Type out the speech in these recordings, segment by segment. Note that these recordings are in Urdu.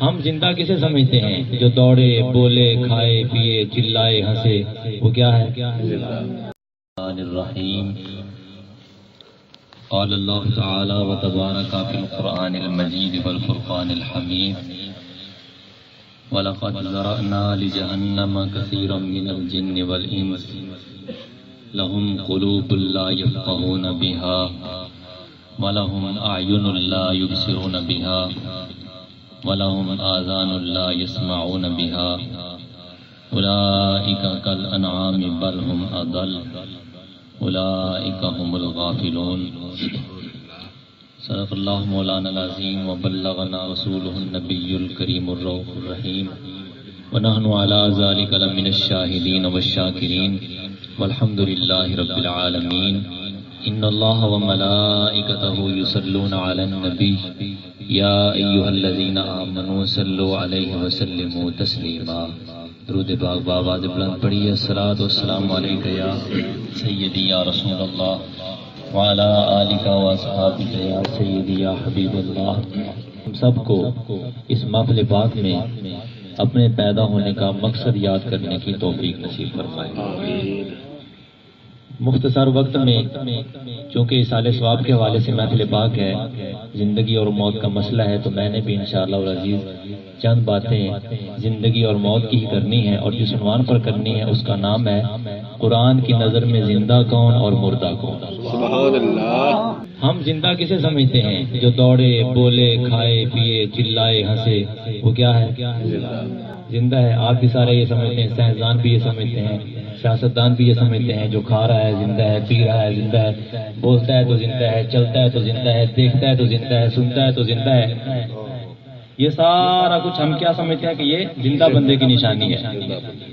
ہم زندہ کسے سمجھتے ہیں؟ جو دوڑے بولے کھائے پیے چلائے ہنسے، وہ کیا ہے؟ الرحیم قال اللہ تعالی وتبارک فی القرآن المجید والفرقان الحمید وَلَقَدْ ذَرَأْنَا لِجَهَنَّمَ كَثِيرًا مِنَ الْجِنِّ وَالْإِنسِ لَهُمْ قُلُوبٌ لَا يَفْقَهُونَ بِهَا وَلَهُمْ أَعْيُنٌ لَا يُبْصِرُونَ بِهَا وَلَهُمْ آذَانٌ لَا يَسْمَعُونَ بِهَا أُولَئِكَ كَالْأَنْعَامِ بَلْ هُمْ أَضَلُّ أُولَئِكَ هُمُ الْغَافِلُونَ صدق اللہ مولانا العظیم وبلغنا رسولہ النبی الکریم الرؤوف الرحیم ونحن علی ذلک لمن الشاہدین والشاکرین والحمد للہ رب العالمین ان اللہ وملائکتہ یصلون علی النبی یا ایہا الذین آمنوا صلوا علیہ وسلموا تسلیما۔ درود پاک بآواز بلند پڑھیے۔ الصلاۃ والسلام علیک یا سیدی یا رسول اللہ وعلی آلک واصحابک یا سیدی یا حبیب اللہ۔ ہم سب کو اس محفل پاک میں اپنے پیدا ہونے کا مقصد یاد کرنے کی توفیق نصیب فرمائے۔ مختصر وقت میں چونکہ اصالہ ثواب کے حوالے سے محفل پاک ہے، زندگی اور موت کا مسئلہ ہے، تو میں نے بھی انشاءاللہ العزیز چند باتیں زندگی اور موت کی ہی کرنی ہے، اور جس عنوان پر کرنی ہے اس کا نام ہے قرآن کی نظر میں زندہ کون اور مردہ کون۔ سبحان اللہ۔ ہم زندہ کسے سمجھتے ہیں؟ جو دوڑے بولے کھائے پیے چلائے ہنسے، وہ کیا ہے؟ زندہ ہے۔ آپ بھی سارے یہ سمجھتے ہیں، سائنسدان بھی یہ سمجھتے ہیں، سیاستدان بھی یہ سمجھتے ہیں، جو کھا رہا ہے زندہ ہے، پی رہا ہے زندہ ہے، بولتا ہے تو زندہ ہے، چلتا ہے تو زندہ ہے، دیکھتا ہے تو زندہ ہے، سنتا ہے تو زندہ ہے۔ یہ سارا کچھ ہم کیا سمجھتے ہیں کہ یہ زندہ بندے کی نشانی ہے،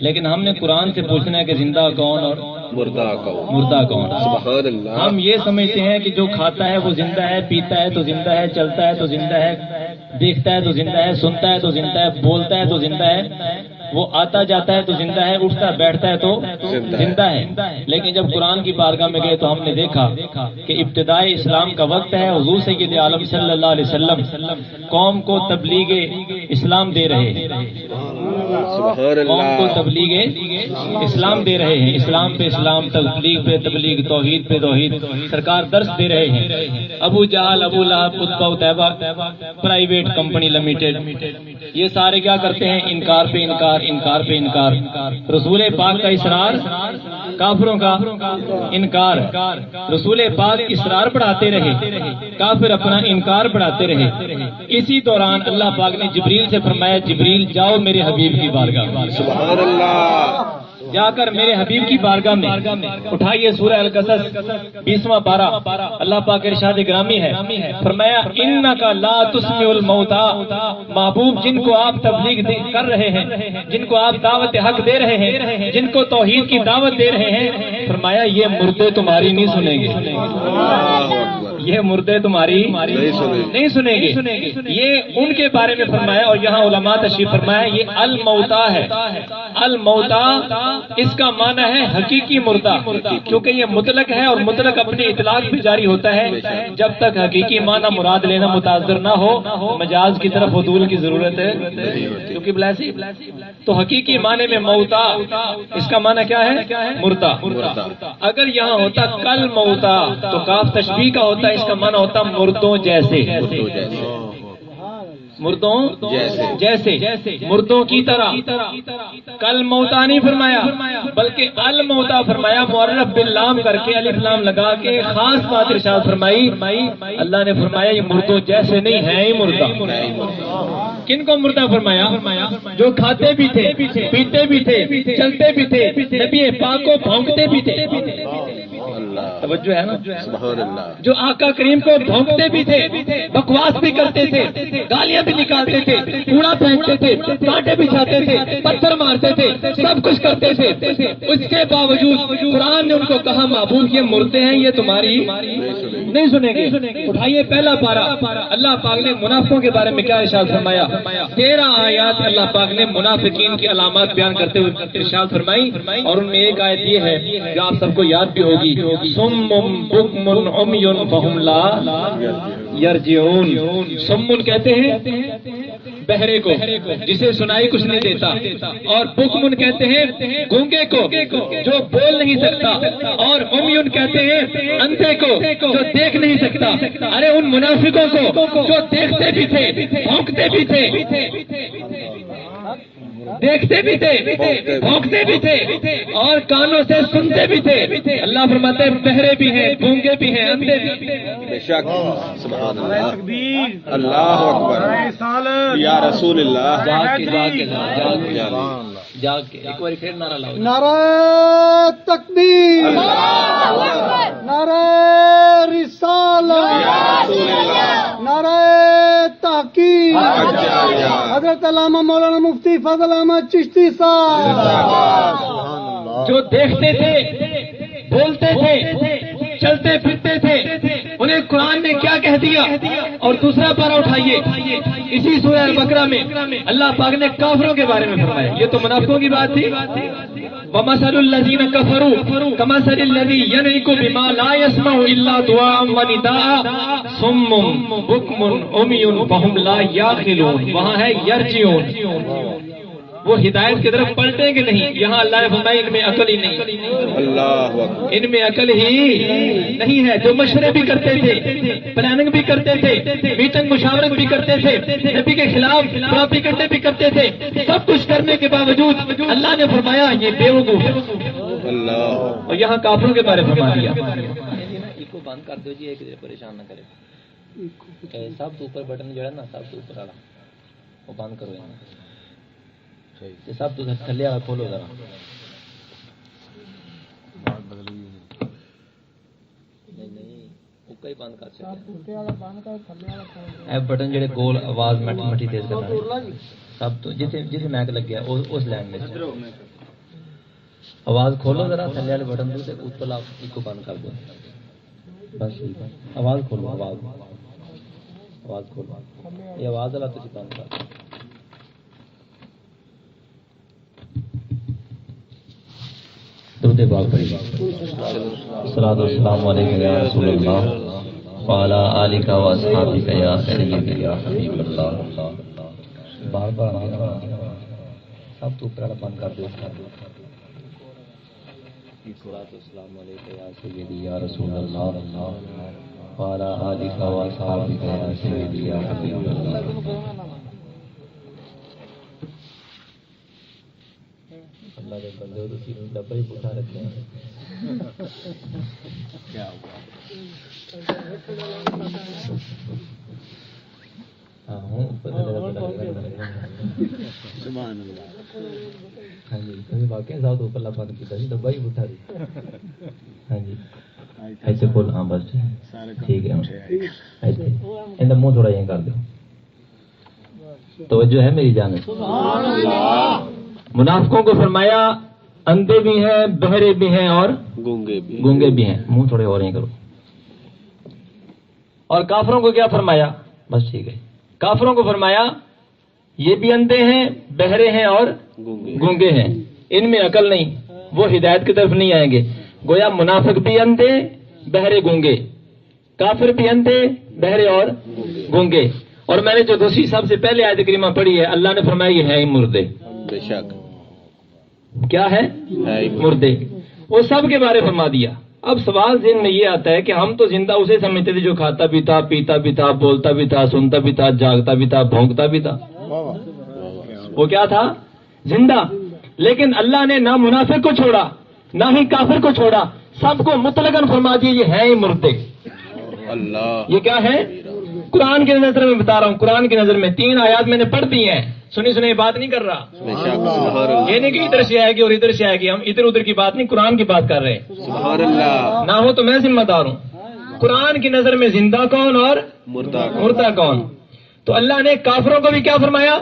لیکن ہم نے قرآن سے پوچھنا ہے کہ زندہ کون اور مردہ کون؟ مردہ کون؟ سبحان اللہ۔ ہم یہ سمجھتے ہیں کہ جو کھاتا ہے وہ زندہ ہے، پیتا ہے تو زندہ ہے، چلتا ہے تو زندہ ہے، دیکھتا ہے تو زندہ ہے، سنتا ہے تو زندہ ہے، بولتا ہے تو زندہ ہے، وہ آتا جاتا ہے تو زندہ ہے، اٹھتا بیٹھتا ہے تو زندہ ہے۔ لیکن جب قرآن کی بارگاہ میں گئے تو ہم نے دیکھا کہ ابتدائی اسلام کا وقت ہے، حضور سید عالم صلی اللہ علیہ وسلم قوم کو تبلیغ اسلام دے رہے ہیں، قوم کو تبلیغ اسلام دے رہے ہیں، اسلام پہ اسلام، تبلیغ پہ تبلیغ، توحید پہ توحید، سرکار درس دے رہے ہیں۔ ابو جہل، ابو لہب، عتبہ اتیبہ، پرائیویٹ کمپنی لمیٹڈ، یہ سارے کیا کرتے ہیں؟ انکار پہ انکار، انکار پہ انکار۔ رسول پاک کا اصرار، کافروں کا انکار۔ رسول پاک اصرار بڑھاتے رہے، کافر اپنا انکار بڑھاتے رہے۔ اسی دوران اللہ پاک نے جبریل سے فرمایا، جبریل جاؤ میرے حبیب کی بارگاہ میں۔ سبحان اللہ۔ جا کر میرے حبیب کی بارگاہ میں اٹھائیے سورہ القصص 20واں پارہ، اللہ پاک ارشاد گرامی ہے، فرمایا انکا لا تسمع الموتى، محبوب جن کو آپ تبلیغ کر رہے ہیں، جن کو آپ دعوت حق دے رہے ہیں، جن کو توحید کی دعوت دے رہے ہیں، فرمایا یہ مردے تمہاری نہیں سنیں گے، یہ مردے تمہاری نہیں سنیں گے۔ یہ ان کے بارے میں فرمایا، اور یہاں علماء تشریف فرمایا یہ الموتا ہے۔ الموتا اس کا معنی ہے حقیقی مردہ، کیونکہ یہ مطلق ہے اور مطلق اپنے اطلاق بھی جاری ہوتا ہے جب تک حقیقی معنی مراد لینا متاثر نہ ہو، مجاز کی طرف عدول کی ضرورت ہے، کیونکہ بلاسی تو حقیقی معنی میں موتا اس کا معنی کیا ہے؟ مردہ۔ اگر یہاں ہوتا کل موتا تو کاف تشبیہ کا ہوتا، اس کا معنی ہوتا مردوں جیسے، مردوں جیسے، مردوں کی طرح۔ کل موتا نہیں فرمایا بلکہ الموتا فرمایا، معرف باللام کر کے، الف لام لگا کے خاص بات ارشاد فرمائی، اللہ نے فرمایا یہ مردوں جیسے نہیں ہے ہی مردہ۔ کن کو مردہ فرمایا؟ جو کھاتے بھی تھے، پیتے بھی تھے، چلتے بھی تھے، نبی پاک کو بھونکتے بھی تھے۔ توجہ ہے نا؟ سبحان اللہ۔ جو آقا کریم کو بھونکتے بھی تھے، بکواس بھی کرتے تھے، گالیاں بھی نکالتے تھے، کوڑا پھینکتے تھے، کانٹے بچھاتے تھے، پتھر مارتے تھے، سب کچھ کرتے تھے، اس کے باوجود قرآن نے ان کو کہا محبوب یہ مردے ہیں، یہ تمہاری نہیں سنیں گے۔ اٹھائیے پہلا پارہ، اللہ پاک نے منافقوں کے بارے میں کیا ارشاد فرمایا؟ 13 آیات اللہ پاک نے منافقین کی علامات بیان کرتے ہوئے ارشاد فرمائی، اور ان میں ایک آیت یہ ہے جو آپ سب کو یاد بھی ہوگی، سم بکم عمی فہم لا یرجعون۔ سمن کہتے ہیں بہرے کو جسے سنائی کچھ نہیں دیتا، اور بکمن کہتے ہیں گونگے کو جو بول نہیں سکتا، اور عمیون کہتے ہیں اندھے کو جو دیکھ نہیں سکتا۔ ارے ان منافقوں کو جو دیکھتے بھی تھے، بھونکتے بھی تھے، دیکھتے بھی تھے، بھونکتے بھی تھے، اور کانوں سے سنتے بھی تھے، اللہ فرماتے ہیں بہرے بھی ہیں، گونگے بھی ہیں، اندھے بھی ہیں۔ بے شک، سبحان اللہ، اللہ اکبر، یا رسول اللہ، جا کے ایک بار پھر نعرہ لاؤ، نعرہ تکبیر، نعرہ رسالت، نعرہ تحقیق، حضرت علامہ مولانا مفتی فضل احمد چشتی صاحب جو دیکھتے تھے، بولتے تھے، چلتے پھرتے تھے، انہیں قرآن نے کیا کہہ دیا؟ اور دوسرا پارہ اٹھائیے، اسی سورہ البقرہ میں اللہ پاک نے کافروں کے بارے میں فرمایا۔ یہ تو منافقوں کی بات تھی۔ وَمَثَلُ الَّذِينَ كَفَرُوا كَمَثَلِ الَّذِي يَنْعِقُ بِمَا لَا يَسْمَعُ إِلَّا دُعَاءً وَنِدَاءً صُمٌّ بُكْمٌ عُمْيٌ فَهُمْ لَا يَعْقِلُونَ، وہاں ہے یرجعون، وہ ہدایت کی طرف پلٹیں گے نہیں۔ یہاں اللہ نے فرمایا ان میں عقل ہی نہیں، اللہ اکبر، ان میں عقل ہی نہیں ہے۔ جو مشورے بھی کرتے تھے، پلاننگ بھی کرتے تھے، میٹنگ مشاورت بھی کرتے تھے، نبی کے خلاف پروپیگنڈے بھی کرتے تھے، سب کچھ کرنے کے باوجود اللہ نے فرمایا یہ بیوقوف ہے۔ اللہ، اور یہاں کافروں کے بارے میں فرما دیا۔ اس کو بند کر دو جی، ایک پریشان نہ کرے۔ سب تو اوپر بٹن جو ہے نا، سب تو اوپر والا وہ بند کرو، یہ سب تو تھلے والا کھولو ذرا۔ نہیں اوپر ہی بند کر سکتے، اے بٹن جڑے گول آواز مٹی تیز کرنا، سب تو جسے میک لگ گیا اس لائن میں آواز کھولو ذرا، تھلے والے بٹن دو اوپر ایک کو بند کر دو بس۔ آواز کھولو، آواز کھولو، یہ آواز والا تسی بند کر دو۔ درود پاک پڑھیے، الصلاۃ والسلام علیکم یا رسول اللہ وعلی آلک و اصحابک یا سیدی یا حبیب اللہ۔ بار بار سب تو اوپر بند کر دو۔ الصلاۃ والسلام علیکم یا سیدی یا رسول اللہ وعلی آلک و اصحابک یا سیدی یا حبیب اللہ۔ اللہ کے بندے ہو تو تین ڈبہ ہی اٹھا رکھے ہیں، کیا ہوا؟ ہاں ہاں جی، واقعی ساتھ اوپر بند کیا ڈبہ ہی اٹھا دی۔ ہاں جی ایسے کھول، ہاں بس ٹھیک ہے، ان منہ تھوڑا یہ کر دو، توجہ ہے میری جانب۔ منافقوں کو فرمایا اندھے بھی ہیں، بہرے بھی ہیں، اور گونگے بھی ہیں، منہ تھوڑے اور کرو۔ اور کافروں کو کیا فرمایا؟ بس ٹھیک ہے، کافروں کو فرمایا یہ بھی اندھے ہیں، بہرے ہیں اور گونگے ہیں، ان میں عقل نہیں، وہ ہدایت کی طرف نہیں آئیں گے۔ گویا منافق بھی اندھے، بہرے، گونگے، کافر بھی اندھے، بہرے اور گونگے۔ اور میں نے جو دوسری سب سے پہلے آیت کریمہ پڑھی ہے، اللہ نے فرمایا یہ ہے ہی مردے۔ بے شک، کیا ہے؟ مردے۔ وہ سب کے بارے فرما دیا۔ اب سوال ذہن میں یہ آتا ہے کہ ہم تو زندہ اسے سمجھتے تھے جو کھاتا بھی تھا، پیتا بھی تھا، بولتا بھی تھا، سنتا بھی تھا، جاگتا بھی تھا، بھونکتا بھی تھا۔ وہ کیا تھا؟ زندہ۔ لیکن اللہ نے نہ منافق کو چھوڑا نہ ہی کافر کو چھوڑا، سب کو مطلقاً فرما دیا یہ ہے ہی مردے۔ اللہ، یہ کیا ہے؟ قرآن کی نظر میں بتا رہا ہوں، قرآن کی نظر میں 3 آیات میں نے پڑھ دی ہیں، سنی بات نہیں کر رہا۔ یہ نہیں کہ ادھر سے آئے گی اور ادھر سے آئے گی، ہم ادھر ادھر کی بات نہیں، قرآن کی بات کر رہے ہیں۔ سبحان اللہ، نہ ہو تو میں ذمہ دار ہوں۔ قرآن کی نظر میں زندہ کون اور مردہ کون؟ تو اللہ نے کافروں کو بھی کیا فرمایا؟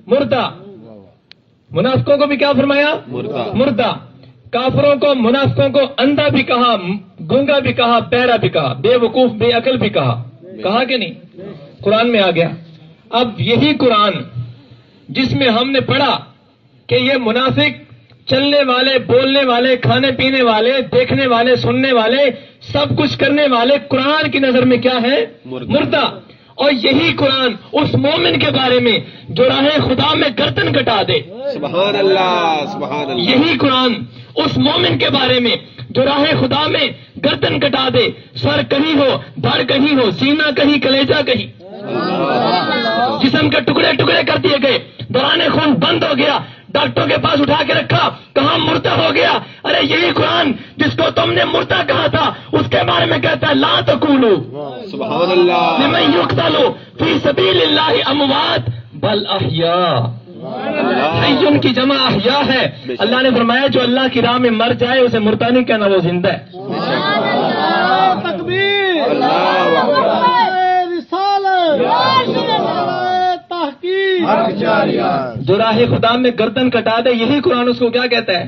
مردہ۔ منافقوں کو بھی کیا فرمایا؟ مردہ۔ کافروں کو، منافقوں کو اندھا بھی کہا، گونگا بھی کہا، بہرا بھی کہا، بے وقوف، بے عقل بھی کہا کہ نہیں؟ قرآن میں آ گیا۔ اب یہی قرآن جس میں ہم نے پڑھا کہ یہ منافق چلنے والے، بولنے والے، کھانے پینے والے، دیکھنے والے، سننے والے، سب کچھ کرنے والے، قرآن کی نظر میں کیا ہے؟ مردہ۔ اور یہی قرآن اس مومن کے بارے میں جو راہ خدا میں گردن کٹا دے. سبحان اللہ سبحان اللہ. یہی قرآن اس مومن کے بارے میں جو راہ خدا میں گردن کٹا دے، سر کہیں ہو، دھڑ کہیں ہو، سینہ کہیں، کلیجہ کہیں، جسم کے ٹکڑے ٹکڑے کر دیے گئے، دوران خون بند ہو گیا، ڈاکٹروں کے پاس اٹھا کے رکھا، کہاں مردہ ہو گیا. ارے یہی قرآن جس کو تم نے مردہ کہا تھا اس کے بارے میں کہتا ہے لا تقولوا سبحان اللہ لمن یقتل فی سبیل اللہ اموات بل احیاء. حی کی جمع احیاء ہے. اللہ نے فرمایا جو اللہ کی راہ میں مر جائے اسے مردہ نہیں کہنا، وہ زندہ ہے. تکبیر، اللہ اکبر. جو راہ خدا میں گردن کٹا دے یہی قرآن اس کو کیا کہتا ہے؟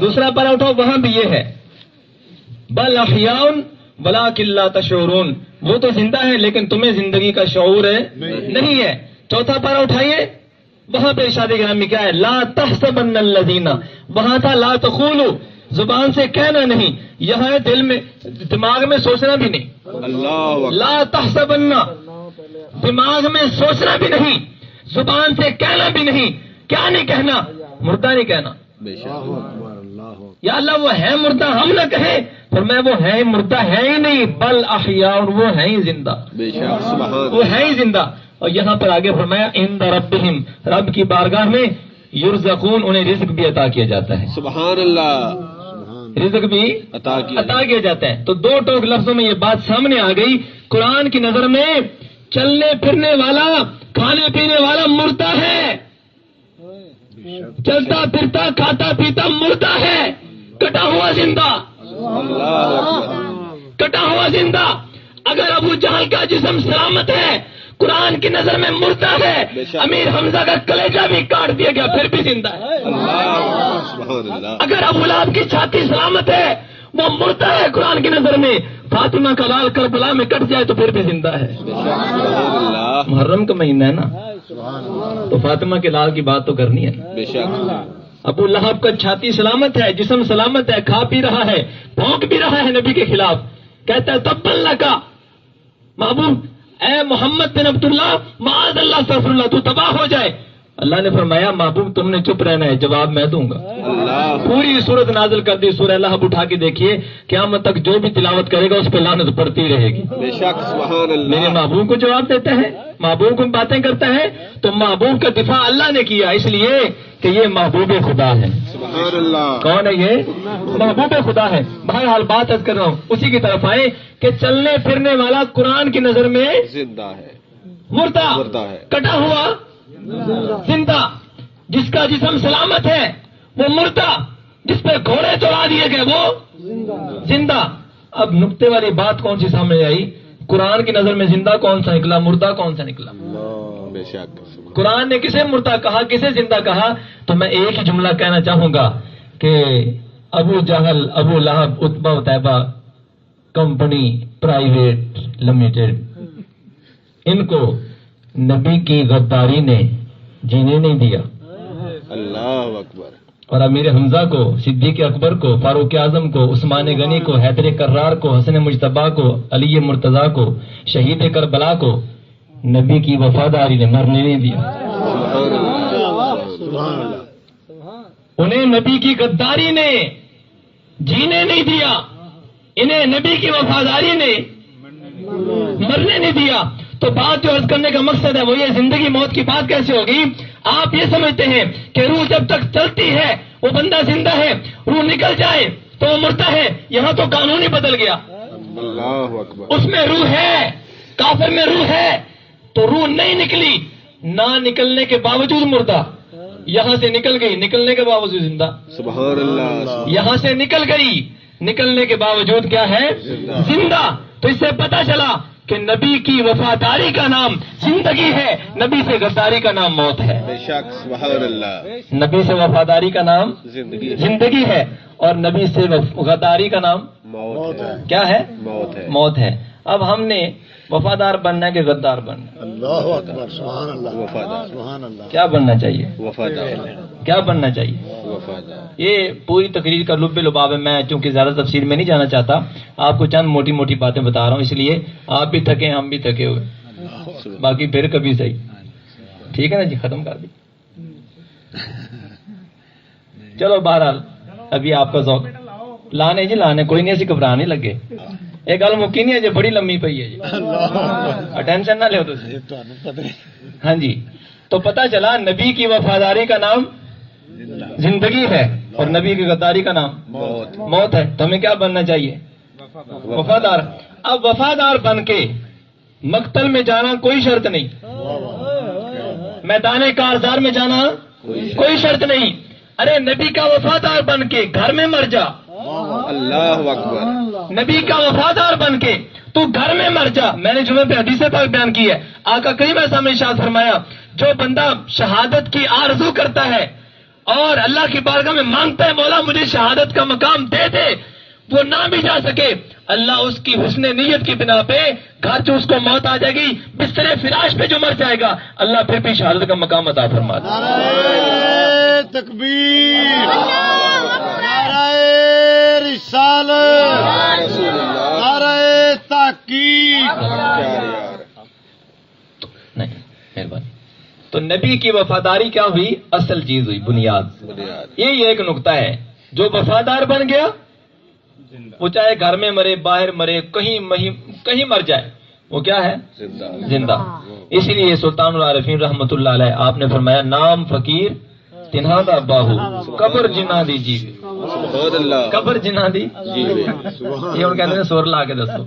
دوسرا پارہ اٹھو وہاں بھی یہ ہے بل احیاء ولکن لا تشعرون. وہ تو زندہ ہے لیکن تمہیں زندگی کا شعور ہے نہیں ہے. چوتھا پارہ اٹھائیے، وہاں پہ ارشاد گرامی کیا ہے؟ لا تحسبن الذین، وہاں تھا لا تقولوا، زبان سے کہنا نہیں، یہاں ہے دل میں دماغ میں سوچنا بھی نہیں. اللہ لا تحسبن، دماغ میں سوچنا بھی نہیں، زبان سے کہنا بھی نہیں. کیا نہیں کہنا؟ مردہ نہیں کہنا. بے شک. یا اللہ وہ ہے مردہ ہم نہ کہیں، پر میں وہ ہے مردہ ہے ہی نہیں، بل احیاء، وہ ہے ہی زندہ، بے شک سبحان وہ ہے ہی زندہ. اور یہاں پر آگے فرمایا عند ربہم، رب کی بارگاہ میں یرزقون، انہیں رزق بھی عطا کیا جاتا ہے. سبحان اللہ. رزق بھی عطا کیا جاتا ہے. تو دو ٹوک لفظوں میں یہ بات سامنے آ گئی. قرآن کی نظر میں چلنے پھرنے والا، کھانے پینے والا مردہ ہے، چلتا پھرتا کھاتا پیتا مردہ ہے، کٹا ہوا زندہ، اللہ اکبر. کٹا ہوا زندہ. اگر ابو جہل کا جسم سلامت ہے، قرآن کی نظر میں مردہ ہے. امیر حمزہ کا کلیجہ بھی کاٹ دیا گیا پھر بھی زندہ ہے. اللہ سبحان اللہ. اگر ابو لہب کی چھاتی سلامت ہے، وہ مردہ ہے قرآن کی نظر میں. فاطمہ کا لال کربلا میں کٹ جائے تو پھر بھی زندہ ہے. سبحان اللہ. محرم کا مہینہ ہے نا، تو فاطمہ کے لال کی بات تو کرنی ہے نا. بے شک. ابو لہب کا چھاتی سلامت ہے، جسم سلامت ہے، کھا پی رہا ہے، بھونک بھی رہا ہے نبی کے خلاف. کہتا ہے تب اللہ کا محبوب اے محمد بن عبداللہ معاذ اللہ استغفر اللہ، تو تباہ ہو جائے. اللہ نے فرمایا محبوب تم نے چپ رہنا ہے، جواب میں دوں گا. اللہ. پوری صورت نازل کر دی. سورہ لہب اٹھا کے دیکھیے، قیامت تک جو بھی تلاوت کرے گا اس پہ لعنت پڑتی رہے گی. بے شک سبحان میرے اللہ. محبوب کو جواب دیتا ہے، محبوب کو باتیں کرتا ہے، تو محبوب کا دفاع اللہ نے کیا، اس لیے کہ یہ محبوب خدا ہے. سبحان اللہ. کون ہے یہ؟ محبوب خدا ہے. بہرحال بات عرض کر رہا ہوں، اسی کی طرف آئے کہ چلنے پھرنے والا قرآن کی نظر میں زندہ ہے. مردہ، مردہ ہے. کٹا ہوا زندہ. جس کا جسم سلامت ہے وہ مردہ، جس پہ گھوڑے چڑھا دیے گئے وہ زندہ. اب نکتے والی بات کون سی سامنے آئی؟ قرآن کی نظر میں زندہ کون سا نکلا، مردہ کون سا نکلا؟ بے شک. قرآن نے کسے مردہ کہا، کسے زندہ کہا؟ تو میں ایک ہی جملہ کہنا چاہوں گا کہ ابو جہل، ابو لہب، عتبہ وطیبہ کمپنی پرائیویٹ لمیٹڈ، ان کو نبی کی غداری نے جینے نہیں دیا. اللہ اکبر. اور امیر حمزہ کو، صدیق اکبر کو، فاروق اعظم کو، عثمان غنی کو، حیدر کرار کو، حسن مجتبیٰ کو، علی مرتضیٰ کو، شہید کربلا کو نبی کی وفاداری نے مرنے نہیں دیا. انہیں نبی کی غداری نے جینے نہیں دیا، انہیں نبی کی وفاداری نے مرنے نہیں دیا. تو بات جو عرض کرنے کا مقصد ہے وہ یہ، زندگی موت کی بات کیسے ہوگی؟ آپ یہ سمجھتے ہیں کہ روح جب تک چلتی ہے وہ بندہ زندہ ہے، روح نکل جائے تو وہ مردہ ہے. یہاں تو قانون ہی بدل گیا. اللہ اکبر. اس میں روح ہے، کافر میں روح ہے، تو روح نہیں نکلی، نہ نکلنے کے باوجود مردہ. یہاں سے نکل گئی، نکلنے کے باوجود زندہ. سبحان اللہ. یہاں سے نکل گئی، نکلنے کے باوجود کیا ہے؟ زندہ. تو اس سے پتا چلا کہ نبی کی وفاداری کا نام زندگی ہے، نبی سے غداری کا نام موت ہے. بے شک سبحان اللہ. نبی سے وفاداری کا نام زندگی زندگی ہے، اور نبی سے غداری کا نام موت ہے. کیا ہے؟ موت ہے. موت ہے. اب ہم نے وفادار بننا ہے کہ غدار بننا؟ اللہ اکبر، سبحان اللہ، وفادار. سبحان اللہ. کیا بننا چاہیے؟ وفادار. کیا بننا چاہیے؟ وفادار. یہ پوری تقریر کا لب لباب ہے. میں چونکہ زیادہ تفصیل میں نہیں جانا چاہتا، آپ کو چند موٹی موٹی باتیں بتا رہا ہوں، اس لیے آپ بھی تھکے ہم بھی تھکے ہوئے. باقی پھر کبھی صحیح. ٹھیک ہے نا جی, ختم کر دی. چلو بہرحال ابھی آپ کا ذوق لانے جی لانے کوئی نہیں, ایسی گھبرانے لگے. ایک گل مکی نہیں ہے جی, بڑی لمبی پئی ہے جی, ٹینشن نہ لو تسی. ہاں جی, تو پتہ چلا نبی کی وفاداری کا نام زندگی ہے اور نبی کی غداری کا نام موت ہے. تو ہمیں کیا بننا چاہیے؟ وفادار. اب وفادار بن کے مقتل میں جانا کوئی شرط نہیں, میدان کارزار میں جانا کوئی شرط نہیں. ارے نبی کا وفادار بن کے گھر میں مر جا, اللہ اکبر. نبی کا وفادار بن کے تو گھر میں مر جا. میں نے جمعے پہ حدیث پاک بیان کی ہے, آقا کریم صلی اللہ علیہ وسلم نے ارشاد فرمایا جو بندہ شہادت کی آرزو کرتا ہے اور اللہ کی بارگاہ میں مانگتا ہے مولا مجھے شہادت کا مقام دے دے, وہ نہ بھی جا سکے, اللہ اس کی حسن نیت کی بنا پہ گھر سے اس کو موت آ جائے گی, بستر فراش پہ جو مر جائے گا اللہ پھر بھی شہادت کا مقام عطا فرما دے. نعرہ تکبیر, نعرہ رسالت, نعرہ تحقیق. نہیں مہربانی. تو نبی کی وفاداری کیا ہوئی؟ اصل چیز ہوئی, بنیاد. یہی ایک نقطہ ہے, جو وفادار بن گیا وہ چاہے گھر میں مرے باہر مرے کہیں مر جائے, وہ کیا ہے؟ زندہ. اسی لیے سلطان العارفین رحمت اللہ علیہ آپ نے فرمایا نام فقیر تنہا دا باہو قبر جنا دی جی, قبر جنا دی جی. یہ ہوں کہتے ہیں سور لا کے دسو,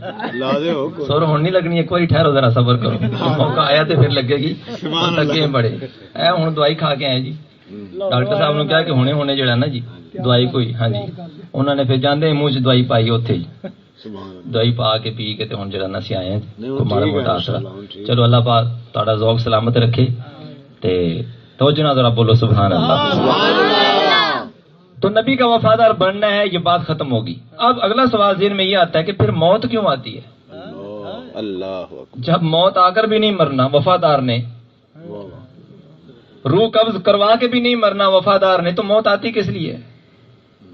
سور ہوں نہیں لگنی, ایک بار ٹھہرو ذرا صبر کرو, موقع آیا تو پھر لگے گی. لگے بڑے اے ہوں دوائی کھا کے آئے جی, ڈاکٹر صاحب نے کہا کہ ہونے جڑا نا جی دوائی کوئی, ہاں جی انہوں نے پھر جاندے منہ چ دوائی پائی اوتھے ہی, دوائی پا کے پی کے ہوں جڑا نا سی آئے ہیں ماڑا موٹا آسرا. چلو اللہ پاک تہاڈا ذوق سلامت رکھے. تے توجہ نہ ذرا بولو سبحان اللہ. تو نبی کا وفادار بننا ہے, یہ بات ختم ہوگی. اب اگلا سوال ذہن میں یہ آتا ہے کہ پھر موت کیوں آتی ہے؟ اللہ جب موت آ کر بھی نہیں مرنا وفادار نے, روح قبض کروا کے بھی نہیں مرنا وفادار نے, تو موت آتی کس لیے؟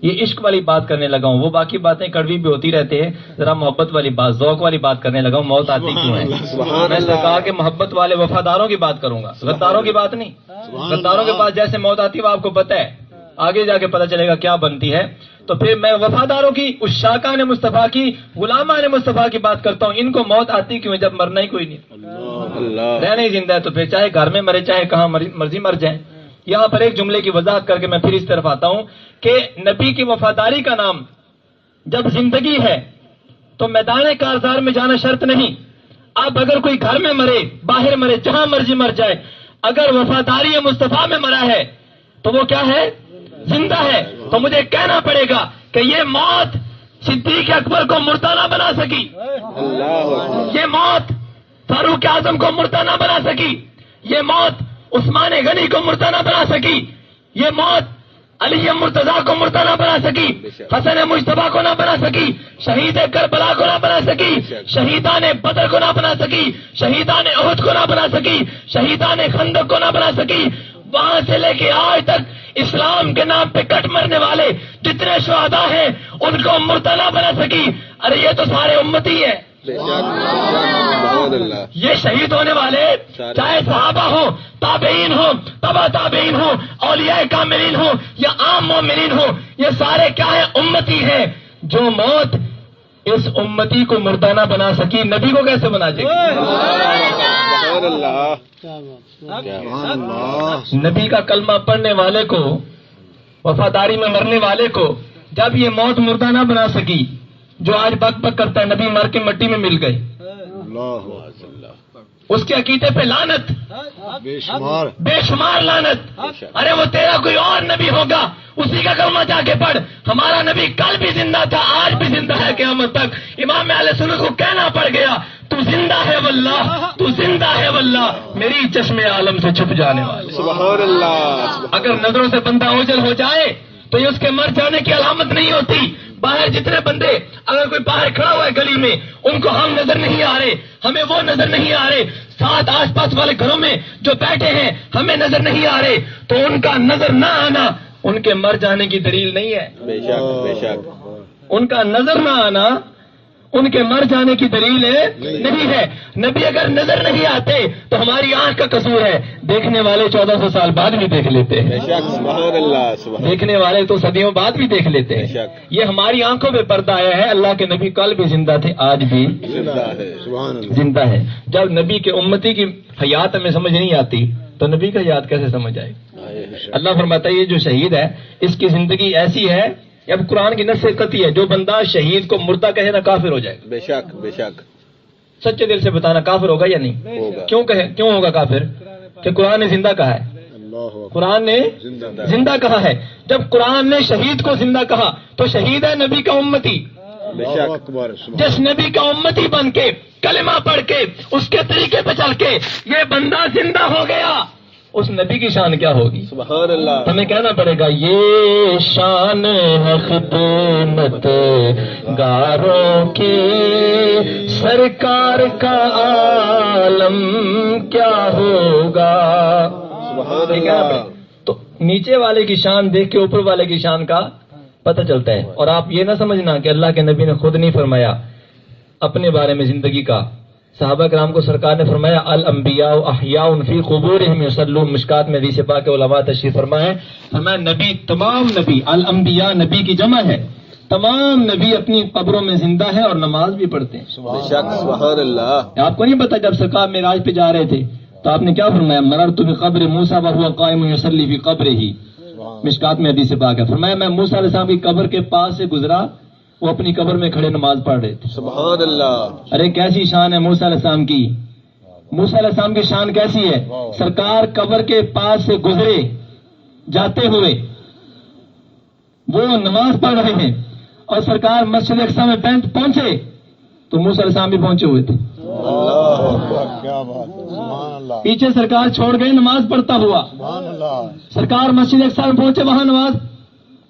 یہ عشق والی بات کرنے لگا ہوں, وہ باقی باتیں کڑوی بھی ہوتی رہتے ہیں, ذرا محبت والی بات ذوق والی بات کرنے لگا ہوں. موت آتی کیوں ہے؟ میں نے کہا کہ محبت والے وفاداروں کی بات کروں گا, غداروں کی بات نہیں. غداروں کے پاس جیسے موت آتی ہے وہ آپ کو پتہ ہے, آگے جا کے پتہ چلے گا کیا بنتی ہے. تو پھر میں وفاداروں کی, عشاقان مصطفیٰ کی, غلامان مصطفیٰ کی بات کرتا ہوں. ان کو موت آتی کیوں ہے جب مرنا ہی کوئی نہیں, رہنا ہی زندہ ہے, تو پھر چاہے گھر میں مرے چاہے کہاں مرضی مر جائے. یہاں پر ایک جملے کی وضاحت کر کے میں پھر اس طرف آتا ہوں کہ نبی کی وفاداری کا نام جب زندگی ہے تو میدان کارزار میں جانا شرط نہیں. اب اگر کوئی گھر میں مرے باہر مرے جہاں مرضی مر جائے, اگر وفاداری مصطفیٰ میں مرا ہے تو وہ کیا ہے؟ زندہ ہے. تو مجھے کہنا پڑے گا کہ یہ موت صدیق اکبر کو مردہ نہ بنا سکی, یہ موت فاروق اعظم کو مردہ نہ بنا سکی, یہ موت عثمان غنی کو مردہ نہ بنا سکی, یہ موت علی مرتضیٰ کو مردہ نہ بنا سکی, حسن مجتبیٰ کو نہ بنا سکی, شہید کربلا کو نہ بنا سکی, شہیدان بدر کو نہ بنا سکی, شہیدان احد کو نہ بنا سکی, شہیدان خندق کو نہ بنا سکی. وہاں سے لے کے آج تک اسلام کے نام پہ کٹ مرنے والے جتنے شہداء ہیں ان کو مردہ نہ بنا سکی. ارے یہ تو سارے امتی ہیں, یہ شہید ہونے والے چاہے صحابہ ہوں, تابعین ہوں, تبع تابعین ہوں, اولیاء کاملین ہوں یا عام مومنین ہوں, یہ سارے کیا ہیں؟ امتی ہیں. جو موت اس امتی کو مردہ نہ بنا سکی, نبی کو کیسے بنا سکی؟ نبی کا کلمہ پڑھنے والے کو, وفاداری میں مرنے والے کو جب یہ موت مردہ نہ بنا سکی, جو آج بک بک کرتا ہے نبی مر کے مٹی میں مل گئے, اس کے عقیدے پہ لعنت, بے شمار لعنت. ارے وہ تیرا کوئی اور نبی ہوگا, اسی کا کلمہ جا کے پڑھ. ہمارا نبی کل بھی زندہ تھا, آج بھی زندہ ہے قیامت تک. امام اہل سنت کو کہنا پڑ گیا تو زندہ ہے واللہ, تو زندہ ہے واللہ, میری چشم عالم سے چھپ جانے والے. سبحان اللہ. اگر نظروں سے بندہ اوجھل ہو جائے تو یہ اس کے مر جانے کی علامت نہیں ہوتی. باہر جتنے بندے, اگر کوئی باہر کھڑا ہوا ہے گلی میں, ان کو ہم نظر نہیں آ رہے, ہمیں وہ نظر نہیں آ رہے, ساتھ آس پاس والے گھروں میں جو بیٹھے ہیں ہمیں نظر نہیں آ رہے, تو ان کا نظر نہ آنا ان کے مر جانے کی دلیل نہیں ہے. بے شک, بے شک. ان کا نظر نہ آنا ان کے مر جانے کی دلیل نہیں ہے. نبی اگر نظر نہیں آتے تو ہماری آنکھ کا قصور ہے. دیکھنے والے 1400 سال بعد بھی دیکھ لیتے ہیں. سبحان اللہ. دیکھنے والے تو صدیوں بعد بھی دیکھ لیتے ہیں. یہ ہماری آنکھوں پہ پردہ آیا ہے. اللہ کے نبی کل بھی زندہ تھے, آج بھی زندہ ہے. جب نبی کے امتی کی حیات ہمیں سمجھ نہیں آتی تو نبی کا حیات کیسے سمجھ آئے؟ اللہ فرماتا ہے یہ جو شہید ہے اس کی زندگی ایسی ہے. اب قرآن کی نص قطعی ہے, جو بندہ شہید کو مردہ کہے نا کافر ہو جائے گا. بے شک بے شک. سچے دل سے بتانا کافر ہوگا یا نہیں ہوگا. کیوں ہوگا کافر؟ کہ قرآن نے زندہ کہا ہے. قرآن نے زندہ کہا ہے. جب قرآن نے شہید کو زندہ کہا تو شہید ہے نبی کا امتی. بے شک. جس نبی کا امتی بن کے کلمہ پڑھ کے اس کے طریقے پہ چل کے یہ بندہ زندہ ہو گیا, اس نبی کی شان کیا ہوگی؟ سبحان اللہ. ہمیں کہنا پڑے گا یہ شان ہے خدمت گاروں کے, سرکار کا عالم کیا ہوگا. سبحان اللہ. تو نیچے والے کی شان دیکھ کے اوپر والے کی شان کا پتہ چلتا ہے. اور آپ یہ نہ سمجھنا کہ اللہ کے نبی نے خود نہیں فرمایا اپنے بارے میں زندگی کا. صحابہ کرام کو سرکار نے فرمایا الانبیاء احیاء فی قبورہم یصلون. مشکات میں حدیث پاک علماء تشریف فرمائے, فرمایا نبی, تمام نبی, الانبیاء نبی کی جمع ہے, تمام نبی اپنی قبروں میں زندہ ہیں اور نماز بھی پڑھتے ہیں. بے شک. سبحان اللہ. آپ کو نہیں پتا جب سرکار معراج پہ جا رہے تھے تو آپ نے کیا فرمایا؟ مررت بقبر موسیٰ وہو قائم یصلی فی قبرہ. مشکات میں حدیث پاک ہے, فرمایا میں موسیٰ علیہ السلام کی قبر کے پاس سے گزرا, وہ اپنی قبر میں کھڑے نماز پڑھ رہے تھے. سبحان اللہ. ارے کیسی شان ہے موسیٰ علیہ السلام کی. موسیٰ علیہ السلام کی شان کیسی ہے؟ سرکار قبر کے پاس سے گزرے جاتے ہوئے, وہ نماز پڑھ رہے ہیں, اور سرکار مسجد اقصی میں پہنچے تو موسیٰ علیہ السلام بھی پہنچے ہوئے تھے. پیچھے سرکار چھوڑ گئے نماز پڑھتا ہوا. سرکار مسجد اقصی میں پہنچے, وہاں نماز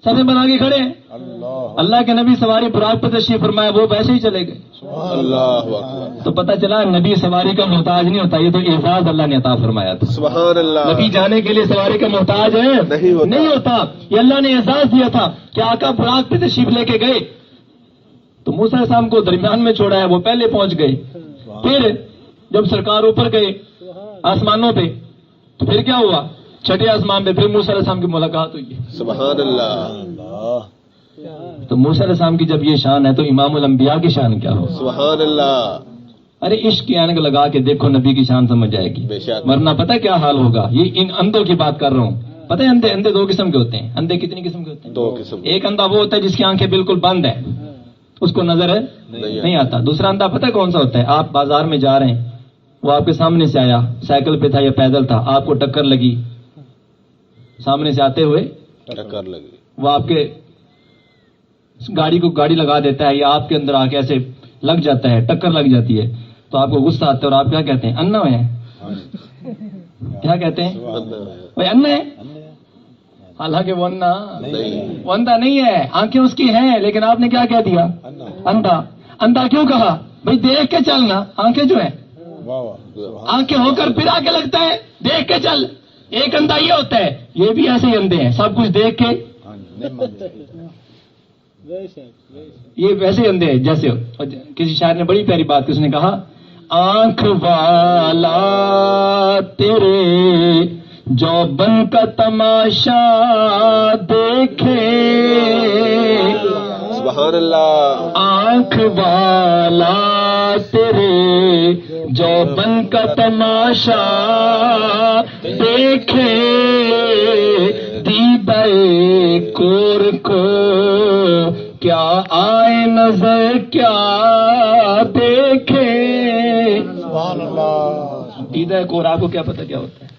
سب بنا کے کھڑے. اللہ کے نبی سواری براق پر تشریف فرمایا, وہ ویسے ہی چلے گئے. تو پتہ چلا نبی سواری کا محتاج نہیں ہوتا, یہ تو اعزاز اللہ نے عطا فرمایا تھا. سبحان اللہ. نبی جانے کے لیے سواری کا محتاج ہے نہیں ہوتا, یہ اللہ نے اعزاز دیا تھا کہ آقا براق پہ تشریف لے کے گئے تو موسیٰ علیہ السلام کو درمیان میں چھوڑا ہے, وہ پہلے پہنچ گئے. پھر جب سرکار اوپر گئے آسمانوں پہ تو پھر کیا ہوا؟ چھٹے آسمان پہ پھر موسیٰ علیہ السلام کی ملاقات ہوئی. سبحان اللہ. تو موسیٰ علیہ السلام کی جب یہ شان ہے تو امام الانبیاء کی شان کیا ہو؟ سبحان اللہ. ارے عشق کی عینک لگا کے دیکھو, نبی کی شان سمجھ جائے گی. ورنہ پتہ کیا حال ہوگا؟ یہ ان اندھوں کی بات کر رہا ہوں. پتہ ہے اندھے دو قسم کے ہوتے ہیں. اندھے کتنی قسم کے ہوتے ہیں؟ 2 قسم. ایک اندھا وہ ہوتا ہے جس کی آنکھیں بالکل بند ہیں, اس کو نظر نہیں آتا. دوسرا اندھا پتہ کون سا ہوتا ہے؟ آپ بازار میں جا رہے ہیں, وہ آپ کے سامنے سے آیا, سائیکل پہ تھا یا پیدل تھا, آپ کو ٹکر لگی, سامنے سے آتے ہوئے ٹکر لگی, وہ آپ کے گاڑی لگا دیتا ہے یا آپ کے اندر آ کے ایسے لگ جاتا ہے, ٹکر لگ جاتی ہے, تو آپ کو غصہ آتا ہے اور آپ کیا کہتے ہیں؟ انا ہے. کیا کہتے ہیں؟ بھائی انا ہے. حالانکہ وہ اندھا نہیں ہے, آنکھیں اس کی ہیں, لیکن آپ نے کیا کہہ دیا؟ اندھا. اندھا کیوں کہا؟ بھائی دیکھ کے چلنا, آنکھیں جو ہیں آنکھیں ہو کر پھر آگے لگتا ہے دیکھ کے چل. ایک اندھا یہ ہوتا ہے, یہ بھی ایسے ہی اندھے ہیں, سب کچھ دیکھ کے, یہ ویسے ہی اندھے ہیں جیسے. کسی شاعر نے بڑی پیاری بات کی, اس نے کہا آنکھ والا تیرے جوبن کا تماشا دیکھے. سبحان اللہ. آنکھ والا تیرے جوبن کا تماشا دیکھے, دیدہ کور کو کیا آئے نظر کیا دیکھے. سبحان اللہ. دیدہ کور آپ کو کیا پتہ کیا ہوتا ہے؟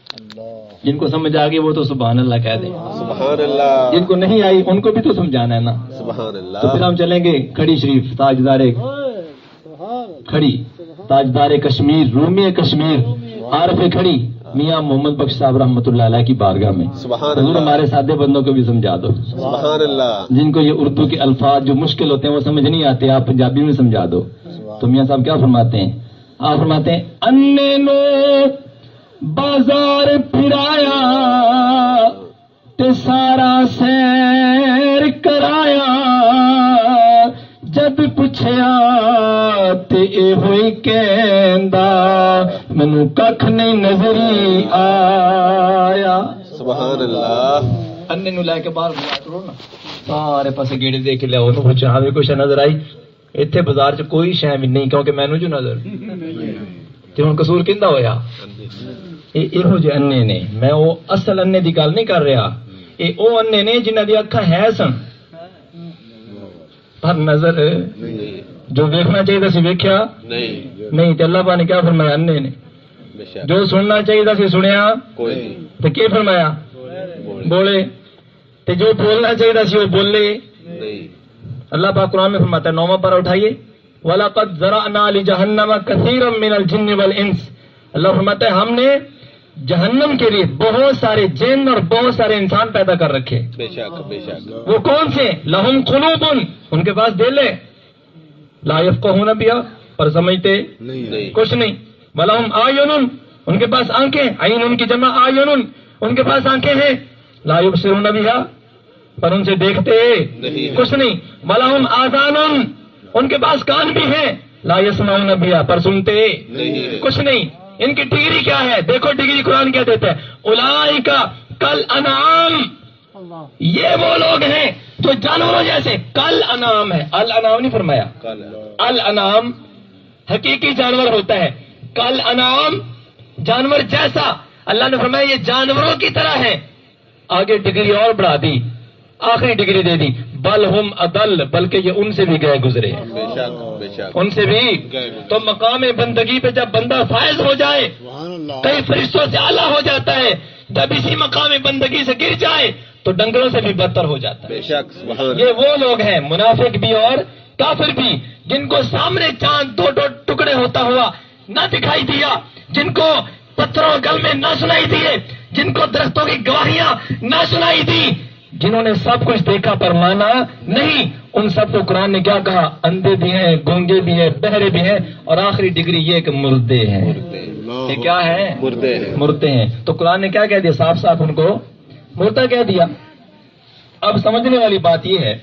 جن کو سمجھ آ گئی وہ تو سبحان اللہ کہہ دیں. سبحان اللہ. جن کو نہیں آئی ان کو بھی تو سمجھانا ہے نا. سبحان اللہ. تو پھر ہم چلیں گے کھڑی شریف, تاجدار کشمیر, رومی کشمیر, عارف کھڑی میاں محمد بخش صاحب رحمۃ اللہ علیہ کی بارگاہ میں. سبحان حضور اللہ. ہمارے سادے بندوں کو بھی سمجھا دو. سبحان اللہ. جن کو یہ اردو کے الفاظ جو مشکل ہوتے ہیں وہ سمجھ نہیں آتے, آپ پنجابی میں سمجھا دو. تو میاں صاحب کیا فرماتے ہیں؟ آپ فرماتے ہیں انے نو بازار پھرایا تے سارا سیر کرایا, جب ਪੁੱਛਿਆ ਤੇ ਇਹੋ ਹੀ ਕਹਿੰਦਾ ਮੈਨੂੰ ਕੱਖ ਨਹੀਂ ਨਜ਼ਰੀ ਆਇਆ। ਸੁਭਾਨ ਅੱਲਾਹ। ਅੰਨੇ ਨੂੰ ਲੈ ਕੇ ਬਾਹਰ ਬੁਲਾ ਕਰੋ ਨਾ, ਸਾਰੇ ਪਾਸੇ ਗੇੜੇ ਦੇ ਕੇ ਲਿਆਓ, ਉਹਨੂੰ ਪੁੱਛਿਆ ਹਾਂ ਵੀ ਕੁਛ ਨਜ਼ਰ ਆਈ? ਇੱਥੇ ਬਾਜ਼ਾਰ 'ਚ ਕੋਈ ਸ਼ੈ ਵੀ ਨਹੀਂ, ਕਿਉਂਕਿ ਮੈਨੂੰ ਜੋ ਨਜ਼ਰ ਤੇ ਹੁਣ ਕਸੂਰ ਕਿੰਦਾ ਹੋਇਆ? ਇਹੋ ਜਿਹੇ ਅੰਨੇ ਨੇ। ਮੈਂ ਉਹ ਅਸਲ ਅੰਨੇ ਦੀ ਗੱਲ ਨਹੀਂ ਕਰ ਰਿਹਾ, ਇਹ ਉਹ ਅੰਨੇ ਨੇ ਜਿਨ੍ਹਾਂ ਦੀ ਅੱਖਾਂ ਹੈ ਸਨ ਪਰ ਨਜ਼ਰ ਜੋ ਵੇਖਣਾ ਚਾਹੀਦਾ ਸੀ ਵੇਖਿਆ ਨਹੀਂ। ਤੇ ਅੱਲਾਹ ਪਾਕ ਨੇ ਕਿਆ ਫਰਮਾਇਆ? ਅੰਨੇ ਨੇ। ਜੋ ਸੁਣਨਾ ਚਾਹੀਦਾ ਸੀ ਸੁਣਿਆ ਤੇ ਕੀ ਫਰਮਾਇਆ? بولے تو جو بولنا چاہیے سی وہ بولے نہیں۔ اللہ پاک قرآن میں فرماتا ہے، 9واں پارہ اٹھائیے، وَلَقَدْ ذَرَأْنَا لِجَهَنَّمَ كَثِيرًا مِنَ الْجِنِّ وَالْإِنسِ۔ اللہ فرماتا ہے ہم نے جہنم کے لیے بہت سارے جن اور بہت سارے انسان پیدا کر رکھے۔ بے شک بے شک۔ وہ کون سے؟ لَهُمْ قُلُوبٌ، ان کے پاس دل ہے، لَا يَفْقَهُونَ بِهَا، پر سمجھتے کچھ نہیں، وَلَهُمْ أَعْيُنٌ، ان کے پاس آنکھیں، عین ان کی جمع أعْيُنٌ، ان کے پاس آنکھیں ہیں، لا یبصرون بہا، پر ان سے دیکھتے کچھ نہیں، وَلَهُمْ آذَانٌ، ان کے پاس کان بھی ہیں، لا یسمعون بہا، پر سنتے کچھ نہیں۔ ان کی ڈگری کیا ہے؟ دیکھو ڈگری قرآن کیا دیتا ہے، اولئک کالانعام، یہ وہ لوگ ہیں جو جانوروں جیسے، کل انعام ہے، الانعام نہیں فرمایا، الانعام حقیقی جانور ہوتا ہے، کل انعام جانور جیسا، اللہ نے فرمایا یہ جانوروں کی طرح ہے۔ آگے ڈگری اور بڑھا دی، آخری ڈگری دے دی، بل ہم اضل، بلکہ یہ ان سے بھی گئے گزرے، ان سے بھی۔ تو مقام بندگی پہ جب بندہ فائز ہو جائے، کئی فرشتوں سے اعلیٰ ہو جاتا ہے، جب اسی مقام بندگی سے گر جائے تو ڈنگروں سے بھی بدتر ہو جاتا ہے۔ یہ وہ لوگ ہیں، منافق بھی اور کافر بھی، جن کو سامنے چاند دو ٹکڑے ہوتا ہوا نہ دکھائی دیا، جن کو پتھروں گل میں نہ سنائی دیے، جن کو درختوں کی گواہیاں نہ سنائی دی، جنہوں نے سب کچھ دیکھا پر مانا نہیں، ان سب کو قرآن نے کیا کہا؟ اندھے بھی ہیں، گونگے بھی ہیں، بہرے بھی ہیں، اور آخری ڈگری یہ کہ مردے ہیں۔ یہ کیا ہے؟ مردے ہیں۔ تو قرآن نے کیا کہہ دیا؟ صاف صاف ان کو مردہ کہہ دیا۔ اب سمجھنے والی بات یہ ہے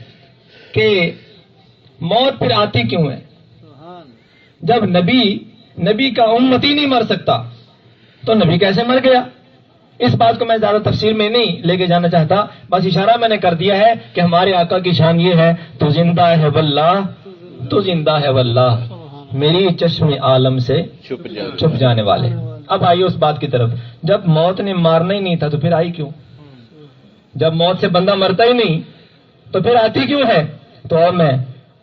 کہ موت پھر آتی کیوں ہے؟ جب نبی کا امتی نہیں مر سکتا تو نبی کیسے مر گیا؟ اس بات کو میں زیادہ تفصیل میں نہیں لے کے جانا چاہتا، بس اشارہ میں نے کر دیا ہے کہ ہمارے آقا کی شان یہ ہے، تو زندہ ہے واللہ، تو زندہ ہے واللہ، میری چشم عالم سے چھپ جانے والے۔ اب آئیے اس بات کی طرف، جب موت نے مارنا ہی نہیں تھا تو پھر آئی کیوں؟ جب موت سے بندہ مرتا ہی نہیں تو پھر آتی کیوں ہے؟ تو اور میں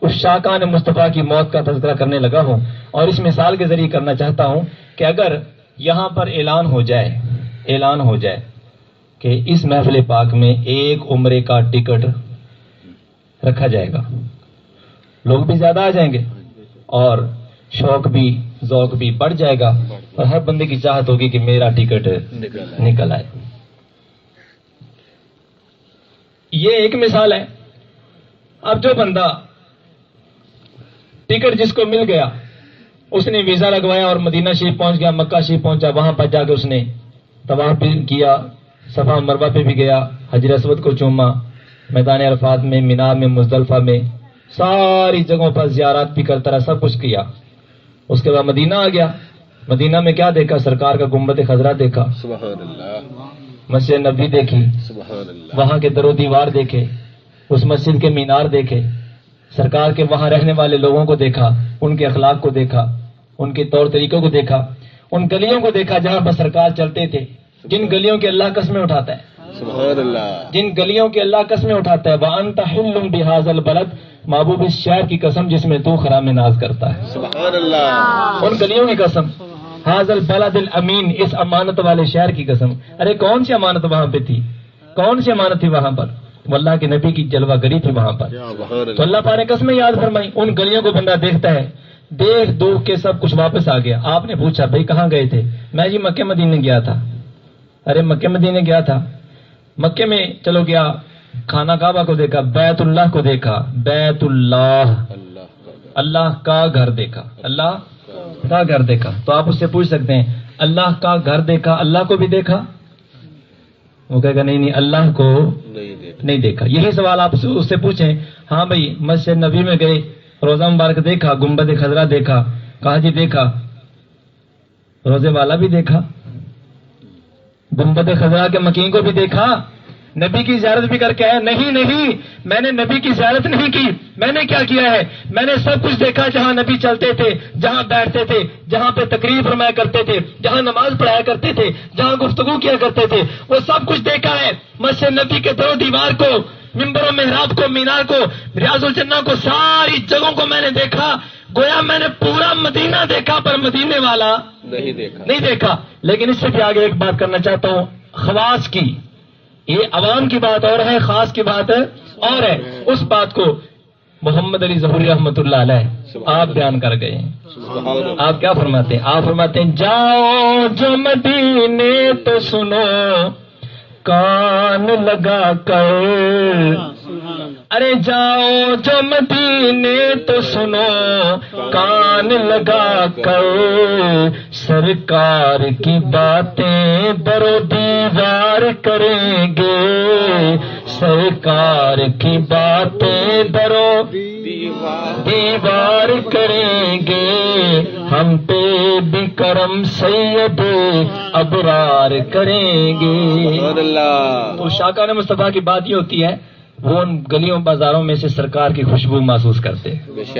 اس شاکان مصطفیٰ کی موت کا تذکرہ کرنے لگا ہوں، اور اس مثال کے ذریعے کرنا چاہتا ہوں کہ اگر یہاں پر اعلان ہو جائے کہ اس محفل پاک میں ایک عمرے کا ٹکٹ رکھا جائے گا، لوگ بھی زیادہ آ جائیں گے اور شوق بھی ذوق بھی بڑھ جائے گا، اور ہر بندے کی چاہت ہوگی کہ میرا ٹکٹ نکل آئے۔ یہ ایک مثال ہے۔ اب جو بندہ ٹکٹ جس کو مل گیا، اس نے ویزا لگوایا اور مدینہ شریف پہنچ گیا، مکہ شریف پہنچا، وہاں پر جا کے اس نے طواف بھی کیا، صفا مروہ پہ بھی گیا، حجر اسود کو چوما، میدان عرفات میں، مینا میں، مزدلفہ میں، ساری جگہوں پر زیارات بھی کرتا رہا، سب کچھ کیا۔ اس کے بعد مدینہ آ گیا، مدینہ میں کیا دیکھا؟ سرکار کا گنبد خضرا دیکھا، سبحان اللہ، مسجد نبوی دیکھی، سبحان اللہ، وہاں کے در و دیوار دیکھے، اس مسجد کے مینار دیکھے، سرکار کے وہاں رہنے والے لوگوں کو دیکھا، ان کے اخلاق کو دیکھا، ان کے طور طریقوں کو دیکھا، ان گلیوں کو دیکھا جہاں پر سرکار چلتے تھے، جن گلیوں کے اللہ قسمیں اٹھاتا ہے، سبحان اللہ، جن گلیوں کے اللہ قسمیں اٹھاتا ہے، وَأَنْتَ حِلٌّ بِهَذَا الْبَلَدِ، محبوب اس شہر کی قسم جس میں تو خرام ناز کرتا ہے، سبحان اللہ، ان گلیوں کی قسم، هَذَا الْبَلَدِ الْأَمِينِ، اس امانت والے شہر کی قسم۔ ارے کون سی امانت وہاں پہ تھی؟ کون سی امانت تھی وہاں پر؟ واللہ کے نبی کی جلوہ گری تھی وہاں پر۔ تو اللہ پاک نے قسمیں یاد فرمائی، ان گلیوں کو بندہ دیکھتا ہے، دیکھ دوکھ کے سب کچھ واپس آ گیا۔ آپ نے پوچھا بھائی کہاں گئے تھے؟ میں جی مکہ مدینے گیا تھا۔ ارے مکہ مدینے گیا تھا، مکے میں چلو گیا، خانہ کعبہ کو دیکھا، بیت اللہ کو دیکھا، بیت اللہ، اللہ کا گھر دیکھا، اللہ کا گھر دیکھا۔ تو آپ اس سے پوچھ سکتے ہیں اللہ کا گھر دیکھا، اللہ کو بھی دیکھا؟ وہ کہے گا نہیں اللہ کو نہیں دیکھا۔ یہی سوال آپ اس سے پوچھیں، ہاں بھائی مسجد نبی میں گئے، روزہ مبارک دیکھا، گنبد خضرا دیکھا، کہا جی دیکھا، روزے والا بھی دیکھا، گنبد خضرا کے مکین کو بھی دیکھا، نبی کی زیارت بھی کر کے آیا؟ نہیں نہیں، میں نے نبی کی زیارت نہیں کی، میں نے کیا کیا ہے، میں نے سب کچھ دیکھا، جہاں نبی چلتے تھے، جہاں بیٹھتے تھے، جہاں پہ تقریر فرمایا کرتے تھے، جہاں نماز پڑھایا کرتے تھے، جہاں گفتگو کیا کرتے تھے، وہ سب کچھ دیکھا ہے۔ مسجد نبی کے در و دیوار کو، ممبر و محراب کو، مینار کو، ریاض الجنہ کو، ساری جگہوں کو میں نے دیکھا۔ گویا میں نے پورا مدینہ دیکھا پر مدینے والا نہیں دیکھا۔ لیکن اس سے بھی آگے ایک بات کرنا چاہتا ہوں، خواص کی، یہ عوام کی بات اور ہے، خاص کی بات اور ہے۔ اس بات کو محمد علی ظہوری رحمۃ اللہ علیہ آپ بیان کر گئے ہیں۔ آپ کیا فرماتے ہیں؟ آپ فرماتے ہیں جاؤ جو مدینے تو سنو کان لگا کر، ارے جاؤ جو مدینے تو سنو کان لگا کر، سرکار کی باتیں برو دیوار کریں گے، سرکار کی باتیں برو دیوار کریں گے، ہم پہ بھی کرم سید ابرار کریں گے۔ تو شاکان مصطفیٰ کی بات یہ ہوتی ہے، وہ ان گلیوں بازاروں میں سے سرکار کی خوشبو محسوس کرتے ہیں۔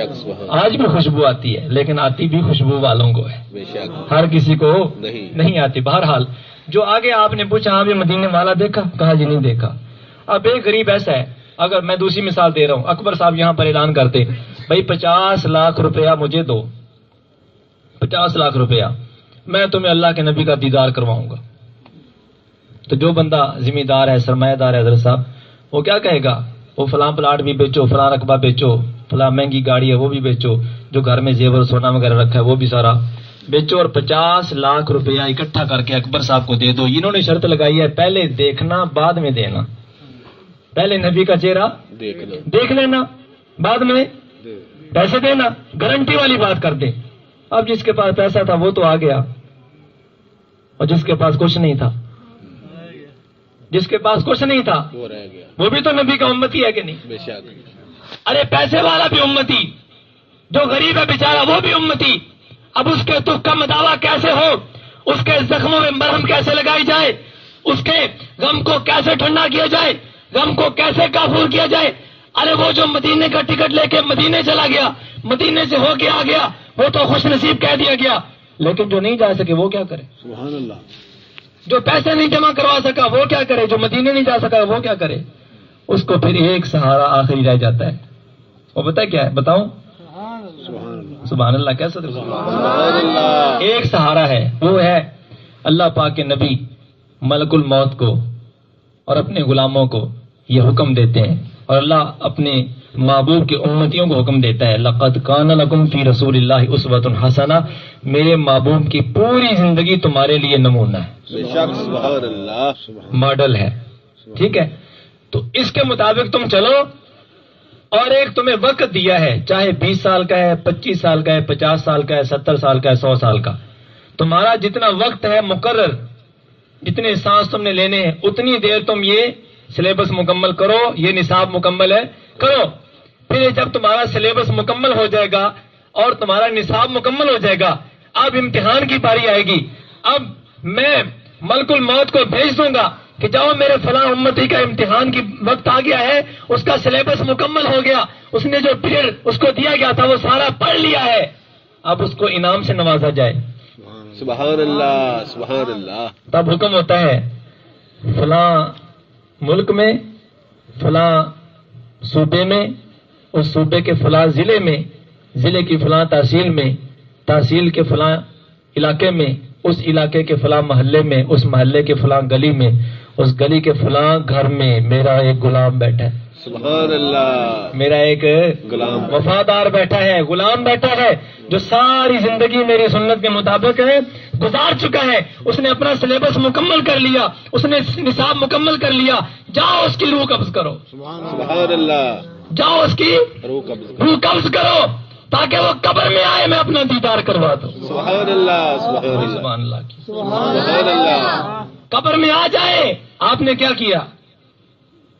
آج بھی خوشبو آتی ہے، لیکن آتی بھی خوشبو والوں کو ہے، ہر کسی کو نہیں آتی۔ بہرحال جو آگے آپ نے پوچھا آپ یہ مدینے والا دیکھا، کہا جی نہیں دیکھا۔ اب ایک غریب ایسا ہے، اگر میں دوسری مثال دے رہا ہوں، اکبر صاحب یہاں پر اعلان کرتے بھائی 50 لاکھ روپیہ مجھے دو، 50 لاکھ روپیہ میں تمہیں اللہ کے نبی کا دیدار کرواؤں گا، تو جو بندہ ذمہ دار ہے، سرمایہ دار ہے حضرت صاحب، وہ کیا کہے گا؟ وہ فلاں پلاٹ بھی بیچو، فلاں رقبہ بیچو، فلاں مہنگی گاڑی ہے وہ بھی بیچو، جو گھر میں زیور سونا وغیرہ رکھا ہے وہ بھی سارا بیچو، اور 50 لاکھ روپیہ اکٹھا کر کے اکبر صاحب کو دے دو۔ انہوں نے شرط لگائی ہے پہلے دیکھنا بعد میں دینا، پہلے نبی کا چہرہ دیکھ لینا، بعد میں پیسے دینا، گارنٹی والی بات کر دیں۔ اب جس کے پاس پیسہ تھا وہ تو آ گیا، اور جس کے پاس کچھ نہیں تھا، جس کے پاس کچھ نہیں تھا وہ بھی تو نبی کا امتی ہے کہ نہیں؟ ارے پیسے والا بھی امتی، جو غریب ہے بیچارہ وہ بھی امتی۔ اب اس کے دکھ کا مداوع کیسے ہو، اس کے زخموں میں مرہم کیسے لگائی جائے، اس کے غم کو کیسے ٹھنڈا کیا جائے، غم کو کیسے کافور کیا جائے۔ ارے وہ جو مدینے کا ٹکٹ لے کے مدینے چلا گیا، مدینے سے ہو کے آ گیا، وہ تو خوش نصیب کہہ دیا گیا، لیکن جو نہیں جا سکے وہ کیا کرے؟ سبحان اللہ۔ جو پیسے نہیں جمع کروا سکا وہ کیا کرے؟ جو مدینے نہیں جا سکا وہ کیا کرے؟ اس کو پھر ایک سہارا آخری رہ جاتا ہے، وہ پتہ کیا ہے؟ بتاؤں؟ سبحان اللہ کہہ سکتے؟ ایک سہارا ہے، وہ ہے اللہ پاک کے نبی ملک الموت کو اور اپنے غلاموں کو یہ حکم دیتے ہیں، اور اللہ اپنے محبوب کے امتیوں کو حکم دیتا ہے لقد کان لکم فی رسول اللہ اسوۃ حسنہ، میرے محبوب کی پوری زندگی تمہارے لیے نمونہ ہے، ماڈل ہے، ٹھیک ہے؟ تو اس کے مطابق تم چلو، اور ایک تمہیں وقت دیا ہے، چاہے 20 سال کا ہے، 25 سال کا ہے، 50 سال کا ہے، 70 سال کا ہے، 100 سال کا، تمہارا جتنا وقت ہے مقرر، جتنے سانس تم نے لینے ہیں اتنی دیر تم یہ سلیبس مکمل کرو، یہ نصاب مکمل ہے کرو۔ پھر جب تمہارا سلیبس مکمل ہو جائے گا اور تمہارا نصاب مکمل ہو جائے گا، اب امتحان کی باری آئے گی، اب میں ملک الموت کو بھیج دوں گا کہ جاؤ میرے فلاں امتی کا امتحان کی وقت آ گیا ہے، اس کا سلیبس مکمل ہو گیا، اس نے جو پیریڈ اس کو دیا گیا تھا وہ سارا پڑھ لیا ہے، اب اس کو انعام سے نوازا جائے۔ سبحان اللہ سبحان اللہ۔ تب حکم ہوتا ہے فلاں ملک میں، فلاں صوبے میں، اس صوبے کے فلاں ضلع میں، ضلع کی فلاں تحصیل میں، تحصیل کے فلاں علاقے میں، اس علاقے کے فلاں محلے میں، اس محلے کے فلاں گلی میں، اس گلی کے فلاں گھر میں میرا ایک غلام بیٹھا ہے، سبحان اللہ، میرا ایک غلام وفادار بیٹھا ہے، غلام بیٹھا ہے، جو ساری زندگی میری سنت کے مطابق ہے گزار چکا ہے، اس نے اپنا سلیبس مکمل کر لیا، اس نے نصاب مکمل کر لیا، جاؤ اس کی روح قبض کرو، سبحان اللہ، جاؤ اس کی روح قبض کرو تاکہ وہ قبر میں آئے میں اپنا دیدار کروا دوں۔ سبحان اللہ سبحان اللہ سبحان اللہ کی سبحان اللہ۔ قبر میں آ جائے، آپ نے کیا کیا؟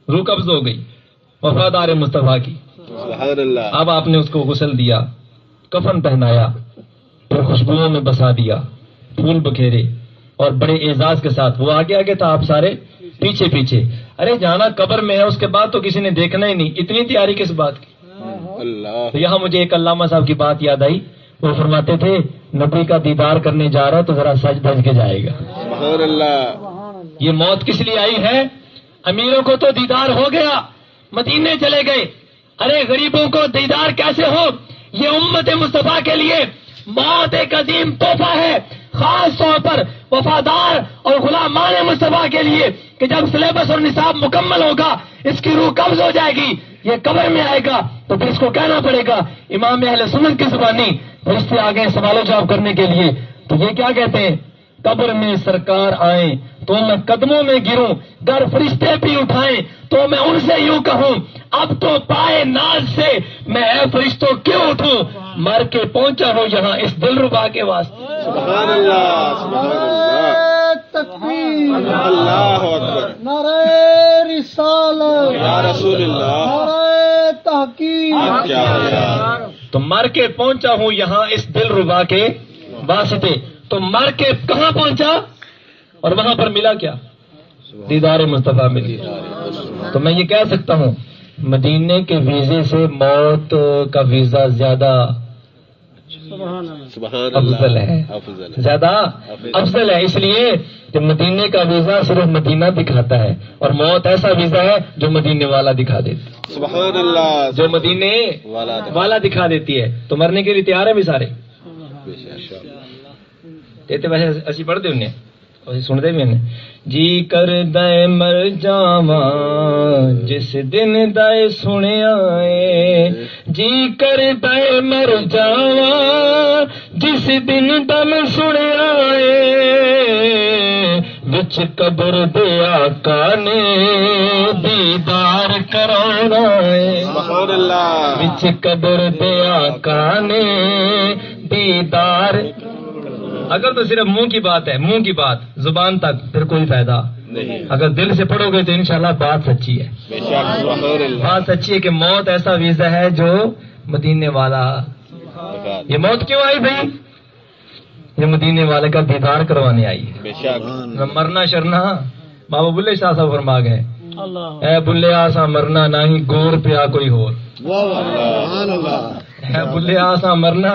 روح قبض ہو گئی وفادار مصطفیٰ کی، سبحان اللہ. اب آپ نے اس کو غسل دیا، کفن پہنایا، پھر خوشبوؤں میں بسا دیا، پھول بکھیرے، اور بڑے اعزاز کے ساتھ. وہ آگے آگے تھا، آپ سارے پیچھے پیچھے. ارے جانا قبر میں ہے، اس کے بعد تو کسی نے دیکھنا ہی نہیں، اتنی تیاری کس بات کی؟ اللہ. تو یہاں مجھے ایک علامہ صاحب کی بات یاد آئی. وہ فرماتے تھے نبی کا دیدار کرنے جا رہا ہے تو ذرا سج دھج کے جائے گا. سبحان اللہ. یہ موت کس لیے آئی ہے؟ امیروں کو تو دیدار ہو گیا، مدینے چلے گئے. ارے غریبوں کو دیدار کیسے ہو؟ یہ امت مصطفیٰ کے لیے موت ایک عظیم تحفہ ہے، خاص طور پر وفادار اور غلامان مصطفیٰ کے لیے، کہ جب سلیبس اور نصاب مکمل ہوگا، اس کی روح قبض ہو جائے گی، یہ قبر میں آئے گا تو پھر اس کو کہنا پڑے گا امام اہل سنت کی زبانی. فرشتے آگے سوال و جواب کرنے کے لیے. تو یہ کیا کہتے ہیں؟ قبر میں سرکار آئیں تو میں قدموں میں گروں، گر فرشتے بھی اٹھائیں تو میں ان سے یوں کہوں اب تو پائے ناز سے میں اے فرشتوں کیوں اٹھوں، مر کے پہنچا ہوں یہاں اس دلربا کے واسطے. سبحان اللہ. سبحان اللہ. تکبیر، اللہ اکبر. نعرہ رسالت، یا رسول اللہ. نعرہ تحقیق. کیا ہے یار. تو مر کے پہنچا ہوں یہاں اس دلربا کے واسطے. تو مر کے کہاں پہنچا اور وہاں پر ملا کیا؟ دیدار مصطفیٰ ملی. تو میں یہ کہہ سکتا ہوں مدینے کے ویزے سے موت کا ویزا زیادہ سبحان افضل ہے، زیادہ افضل ہے. اس لیے کہ مدینے کا ویزا صرف مدینہ دکھاتا ہے، اور موت ایسا ویزا ہے جو مدینے والا دکھا دیتی. سبحان اللہ. جو مدینے والا دکھا دیتی ہے. تو مرنے کے لیے تیار ہے بھی سارے؟ کہتے ویسے اسی پڑھتے انہیں اسی سنتے بھی انہیں. جی کر دے مر جاواں جس دن دے سنیا اے، جی کر دے مر جاواں جس دن دم سنیا اے، وچ قبر دے آقا نے دیدار کرانا اے. سبحان اللہ. وچ قبر دے آقا نے دیدار. اگر تو صرف منہ کی بات ہے، منہ کی بات، زبان تک، پھر کوئی فائدہ نہیں. اگر دل سے پڑھو گے تو انشاءاللہ بات سچی ہے. بے شک. سبحان اللہ. بات سچی ہے کہ موت ایسا ویزا ہے جو مدینے والا. یہ موت کیوں آئی بھائی؟ یہ مدینے والے کا دیدار کروانے آئی ہے. بے شک. مرنا شرنا بابا بلے شاہ صاحب فرما گئے اے بلے آسا مرنا نہ ہی گور پیا کوئی ہور. سبحان اللہ. اے بلے آسا مرنا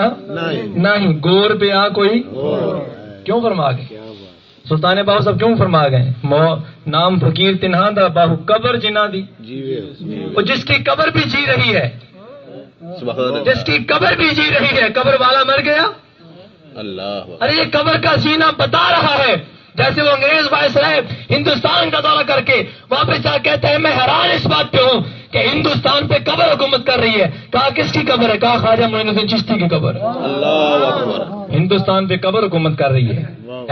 نہ ہی گور پیا کوئی. کیوں فرما گئے سلطان باہو صاحب؟ کیوں فرما گئے نام فقیر تنہا دا باہو قبر جنا دی. وہ جس کی قبر بھی جی رہی ہے، سبحان اللہ. جس کی قبر بھی جی رہی ہے، قبر والا مر گیا. اللہ. ارے یہ قبر کا سینہ بتا رہا ہے. جیسے وہ انگریز وائسرائے ہندوستان کا دورہ کر کے واپس جا کہتے ہیں میں حیران اس بات پہ ہوں کہ ہندوستان پہ قبر حکومت کر رہی ہے. کہا کس کی قبر ہے؟ کہا خواجہ معین الدین چشتی کی قبر. اللہ اکبر. ہندوستان پہ قبر حکومت کر رہی ہے.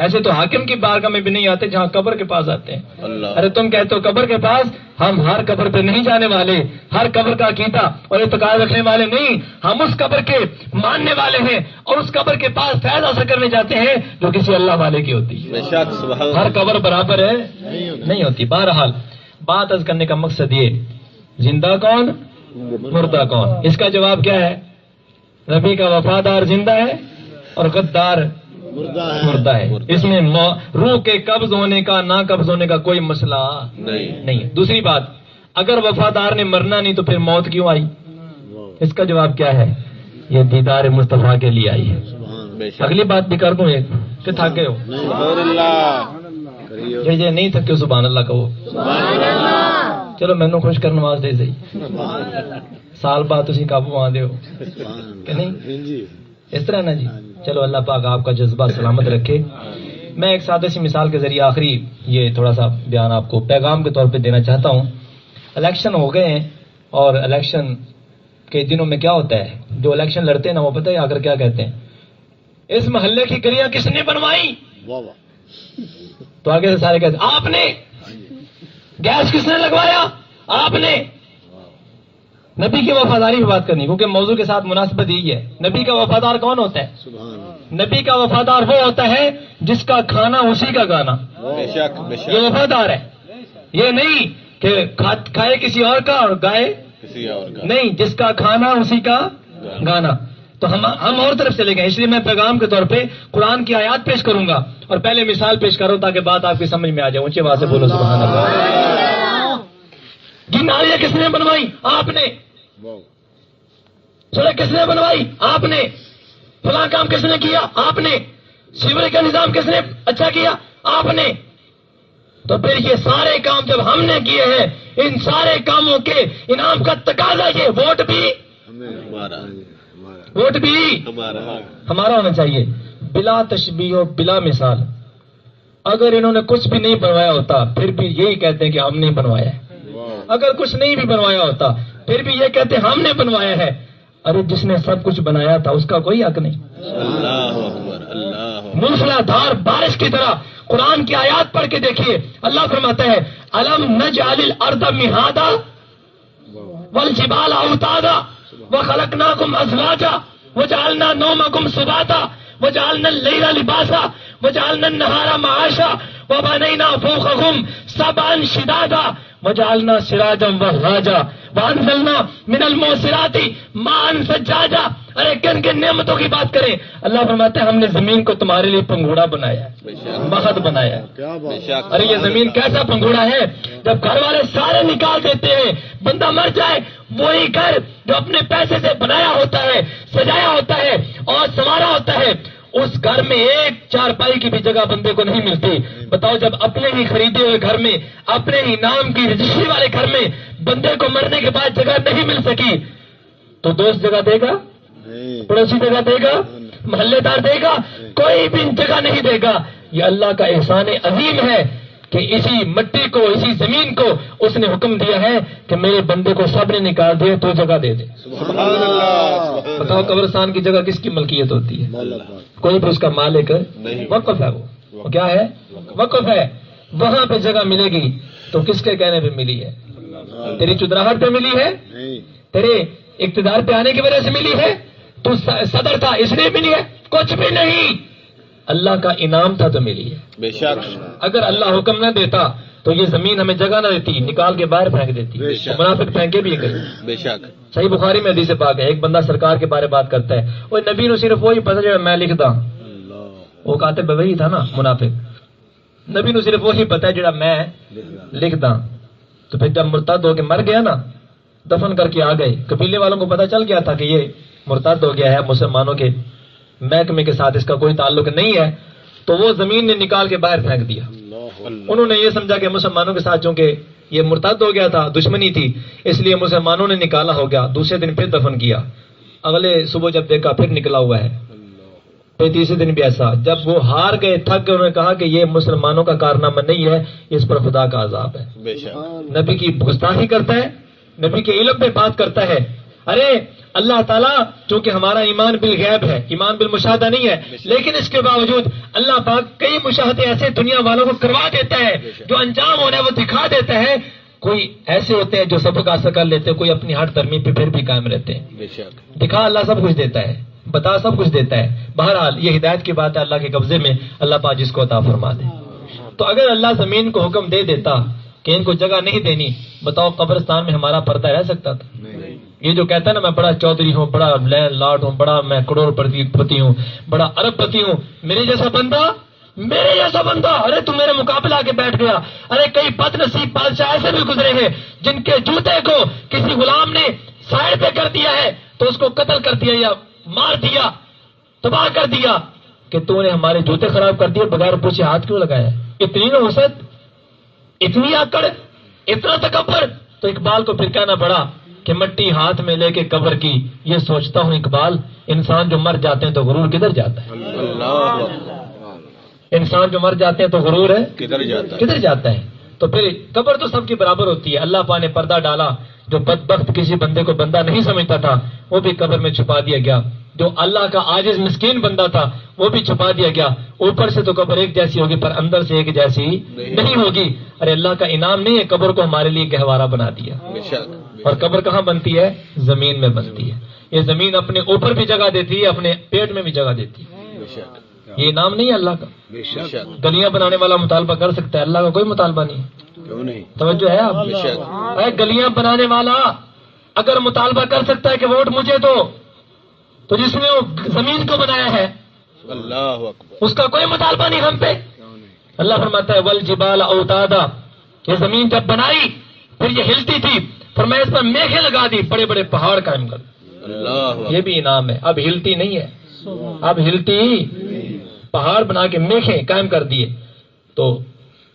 ایسے تو حاکم کی بارگاہ میں بھی نہیں آتے جہاں قبر کے پاس آتے ہیں. اللہ. ارے تم کہتے ہو قبر کے پاس، ہم ہر قبر پہ نہیں جانے والے، ہر قبر کا عقیدہ اور اعتقاد رکھنے والے نہیں. ہم اس قبر کے ماننے والے ہیں اور اس قبر کے پاس فیض حاصل کرنے جاتے ہیں جو کسی اللہ والے کی ہوتی ہے. بے شک. سبحان. ہر قبر برابر ہے نہیں ہوتی. بہرحال بات عرض کرنے کا مقصد یہ، زندہ کون مردہ کون؟ اس کا جواب کیا ہے؟ نبی کا وفادار زندہ ہے اور غدار مردہ ہے. اس میں روح کے قبض ہونے کا نہ قبض ہونے کا کوئی مسئلہ نہیں ہے. دوسری بات، اگر وفادار نے مرنا نہیں تو پھر موت کیوں آئی؟ اس کا جواب کیا ہے؟ یہ دیدار مصطفیٰ کے لیے آئی ہے. بے شک. اگلی بات بھی کر دوں ایک کہ تھک گئے ہو؟ سبحان اللہ. یہ نہیں تھکے سبحان اللہ کہو. چلو مینو خوش کرنے واسطے صحیح سال بعد تسی قابو آ دے ہو کہ نہیں؟ اس طرح نا جی. چلو اللہ پاک آپ کا جذبہ سلامت رکھے. میں ایک سادہ سی مثال کے ذریعے آخری یہ تھوڑا سا بیان آپ کو پیغام کے طور پہ دینا چاہتا ہوں. الیکشن ہو گئے ہیں اور الیکشن کے دنوں میں کیا ہوتا ہے، جو الیکشن لڑتے ہیں نا وہ پتہ ہے آ کر کیا کہتے ہیں؟ اس محلے کی گلیاں کس نے بنوائی؟ تو آگے سے سارے کہتے ہیں آپ نے. گیس کس نے لگوایا؟ آپ نے. نبی کی وفاداری پہ بات کرنی کیونکہ موضوع کے ساتھ مناسبت یہی ہے. نبی کا وفادار کون ہوتا ہے؟ نبی کا وفادار وہ ہوتا ہے جس کا کھانا اسی کا گانا. بے شک. بے شک. یہ وفادار ہے. یہ نہیں کہ کھائے کسی اور کا اور گائے کسی اور کا نہیں، جس کا کھانا اسی کا گانا. تو ہم اور طرف چلے گئے. اس لیے میں پیغام کے طور پہ قرآن کی آیات پیش کروں گا اور پہلے مثال پیش کروں تاکہ بات آپ کی سمجھ میں آ جائے. اونچی آواز سے بولو سبحان اللہ. یہ نالیاں کس نے بنوائی؟ آپ نے. سڑک کس نے بنوائی؟ آپ نے. فلاں کام کس نے کیا؟ آپ نے. سیوریج کا نظام کس نے اچھا کیا؟ آپ نے. تو پھر یہ سارے کام جب ہم نے کیے ہیں، ان سارے کاموں کے انعام کا تقاضا یہ ووٹ بھی ہمارا ہونا چاہیے، بلا تشبیہ و بلا مثال. اگر انہوں نے کچھ بھی نہیں بنوایا ہوتا پھر بھی یہی کہتے ہیں کہ ہم نے بنوایا ہے. اگر کچھ نہیں بھی بنوایا ہوتا پھر بھی یہ کہتے ہیں ہم نے بنوایا ہے. ارے جس نے سب کچھ بنایا تھا اس کا کوئی حق نہیں. موسلا دھار بارش کی طرح قرآن کی آیات پڑھ کے دیکھیے. اللہ فرماتا ہے الم نجعل الارض مہادا والجبال اوتادا وخلقناکم ازواجا وجعلنا نومکم سباتا وجعلنا اللیل لباسا وجعلنا النہار معاشا وبنینا فوقکم سبعا شدادا وجعلنا سراجا وہاجا وانزلنا من المعصرات ماء ثجاجا. ارے کن کن نعمتوں کی بات کریں. اللہ فرماتا ہے ہم نے زمین کو تمہارے لیے پنگھوڑا بنایا ہے، مہد بنایا ہے. ارے یہ زمین کیسا پنگھوڑا ہے؟ جب گھر والے سارے نکال دیتے ہیں، بندہ مر جائے، وہی گھر جو اپنے پیسے سے بنایا ہوتا ہے، سجایا ہوتا ہے اور سنوارا ہوتا ہے، اس گھر میں ایک چارپائی کی بھی جگہ بندے کو نہیں ملتی. بتاؤ جب اپنے ہی خریدے ہوئے گھر میں، اپنے ہی نام کی رجسٹری والے گھر میں بندے کو مرنے کے بعد جگہ نہیں مل سکی تو دوست جگہ دے گا؟ پڑوسی جگہ دے گا؟ محلے دار دے گا؟ کوئی بھی جگہ نہیں دے گا. یہ اللہ کا احسان عظیم ہے کہ اسی مٹی کو، اسی زمین کو اس نے حکم دیا ہے کہ میرے بندے کو سب نے نکال دیا تو جگہ دے دے. بتاؤ قبرستان کی جگہ کس کی ملکیت ہوتی ہے؟ کوئی بھی اس کا مالک وقف ہے. وہ کیا ہے؟ وقف ہے. وہاں پہ جگہ ملے گی تو کس کے کہنے پہ ملی ہے؟ تیری چدراہٹ پہ ملی ہے؟ تیرے اقتدار پہ آنے کی وجہ سے ملی ہے؟ تو صدر تھا اس لیے ملی ہے؟ کچھ بھی نہیں، اللہ کا انعام تھا تو ملی ہے. بے شک. اگر اللہ حکم نہ دیتا تو یہ زمین ہمیں جگہ نہ دیتی، نکال کے باہر پھینک دیتی. منافق پھینکے بھی کہیں. بے شک. صحیح بخاری میں حدیث پاک ہے، ایک بندہ سرکار کے بارے بات کرتا ہے، وہ نبی نے صرف وہی پتہ جو میں لکھتا ہوں. وہ کاتب وہی تھا نا منافق. نبی نے صرف وہی پتہ ہے جو میں لکھتا ہوں. تو پھر جب مرتد ہو کے مر گیا نا، دفن کر کے آ گئے، قبیلے والوں کو پتہ چل گیا تھا کہ یہ مرتد ہو گیا ہے، مسلمانوں کے محکمے کے ساتھ اس کا کوئی تعلق نہیں ہے، تو وہ زمین نے نکال کے باہر پھینک دیا. انہوں نے یہ سمجھا کہ مسلمانوں کے ساتھ چونکہ یہ مرتد ہو گیا تھا، دشمنی تھی، اس لیے مسلمانوں نے نکالا ہو گیا. دوسرے دن پھر دفن کیا. اگلے صبح جب دیکھا پھر نکلا ہوا ہے. پھر تیسرے دن بھی ایسا. جب وہ ہار گئے، تھک گئے، انہوں نے کہا کہ یہ مسلمانوں کا کارنامہ نہیں ہے، اس پر خدا کا عذاب ہے. نبی کی گستاخی کرتا ہے، نبی کے علم پہ بات کرتا ہے. ارے اللہ تعالیٰ چونکہ ہمارا ایمان بالغیب ہے، ایمان بالمشاہدہ نہیں ہے، لیکن اس کے باوجود اللہ پاک کئی مشاہدے ایسے دنیا والوں کو کروا دیتا ہے، جو انجام ہونا ہے وہ دکھا دیتا ہے. کوئی ایسے ہوتے ہیں جو سبق حاصل کر لیتے ہیں، کوئی اپنی ہٹ ترمیم پہ پھر بھی قائم رہتے ہیں. دکھا اللہ سب کچھ دیتا ہے، بتا سب کچھ دیتا ہے. بہرحال یہ ہدایت کی بات ہے، اللہ کے قبضے میں، اللہ پاک جس کو عطا فرما دے. تو اگر اللہ زمین کو حکم دے دیتا کہ ان کو جگہ نہیں دینی، بتاؤ قبرستان میں ہمارا پردہ رہ سکتا تھا؟ یہ جو کہتا ہے نا میں بڑا چودھری ہوں، بڑا لینڈ لارڈ ہوں، بڑا میں کروڑ پتی ہوں، بڑا ارب پتی ہوں، میرے جیسا بندہ ارے تم میرے مقابلہ آ کے بیٹھ گیا. ارے کئی بد نصیب بادشاہ ایسے بھی گزرے ہیں جن کے جوتے کو کسی غلام نے سائڈ پہ کر دیا ہے تو اس کو قتل کر دیا یا مار دیا، تباہ کر دیا کہ تو نے ہمارے جوتے خراب کر دیے، بغیر پوچھے ہاتھ کیوں لگایا؟ اتنی نحوست، اتنی آکڑ، اتنا تکبر. تو اقبال کو پھر کہنا پڑا کہ مٹی ہاتھ میں لے کے قبر کی، یہ سوچتا ہوں اقبال انسان جو مر جاتے ہیں تو غرور کدھر جاتا ہے؟ انسان جو مر جاتے ہیں تو غرور ہے کدھر جاتا ہے؟ تو پھر قبر تو سب کی برابر ہوتی ہے. اللہ پاک نے پردہ ڈالا. جو بدبخت کسی بندے کو بندہ نہیں سمجھتا تھا وہ بھی قبر میں چھپا دیا گیا. جو اللہ کا عاجز مسکین بندہ تھا وہ بھی چھپا دیا گیا. اوپر سے تو قبر ایک جیسی ہوگی پر اندر سے ایک جیسی نہیں ہوگی. ارے اللہ کا انعام نہیں ہے قبر کو ہمارے لیے گہوارہ بنا دیا. اور قبر کہاں بنتی ہے؟ زمین میں بنتی ہے. یہ زمین اپنے اوپر بھی جگہ دیتی ہے، اپنے پیٹ میں بھی جگہ دیتی ہے. یہ انعام نہیں ہے اللہ کا. گلیاں بنانے والا مطالبہ کر سکتا ہے، اللہ کا کوئی مطالبہ نہیں. توجہ ہے آپ؟ گلیاں بنانے والا اگر مطالبہ کر سکتا ہے کہ ووٹ مجھے دو تو جس نے زمین کو بنایا ہے اللہ اکبر، اس کا کوئی مطالبہ نہیں ہم پہ. اللہ فرماتا ہے والجبال اوتادا، یہ زمین جب بنائی پھر یہ ہلتی تھی، فرمایا اس پر میخیں لگا دی، بڑے بڑے پہاڑ قائم کر. اللہ یہ بھی انعام ہے. اب ہلتی نہیں ہے، اب ہلتی پہاڑ بنا کے میخیں قائم کر دیے، تو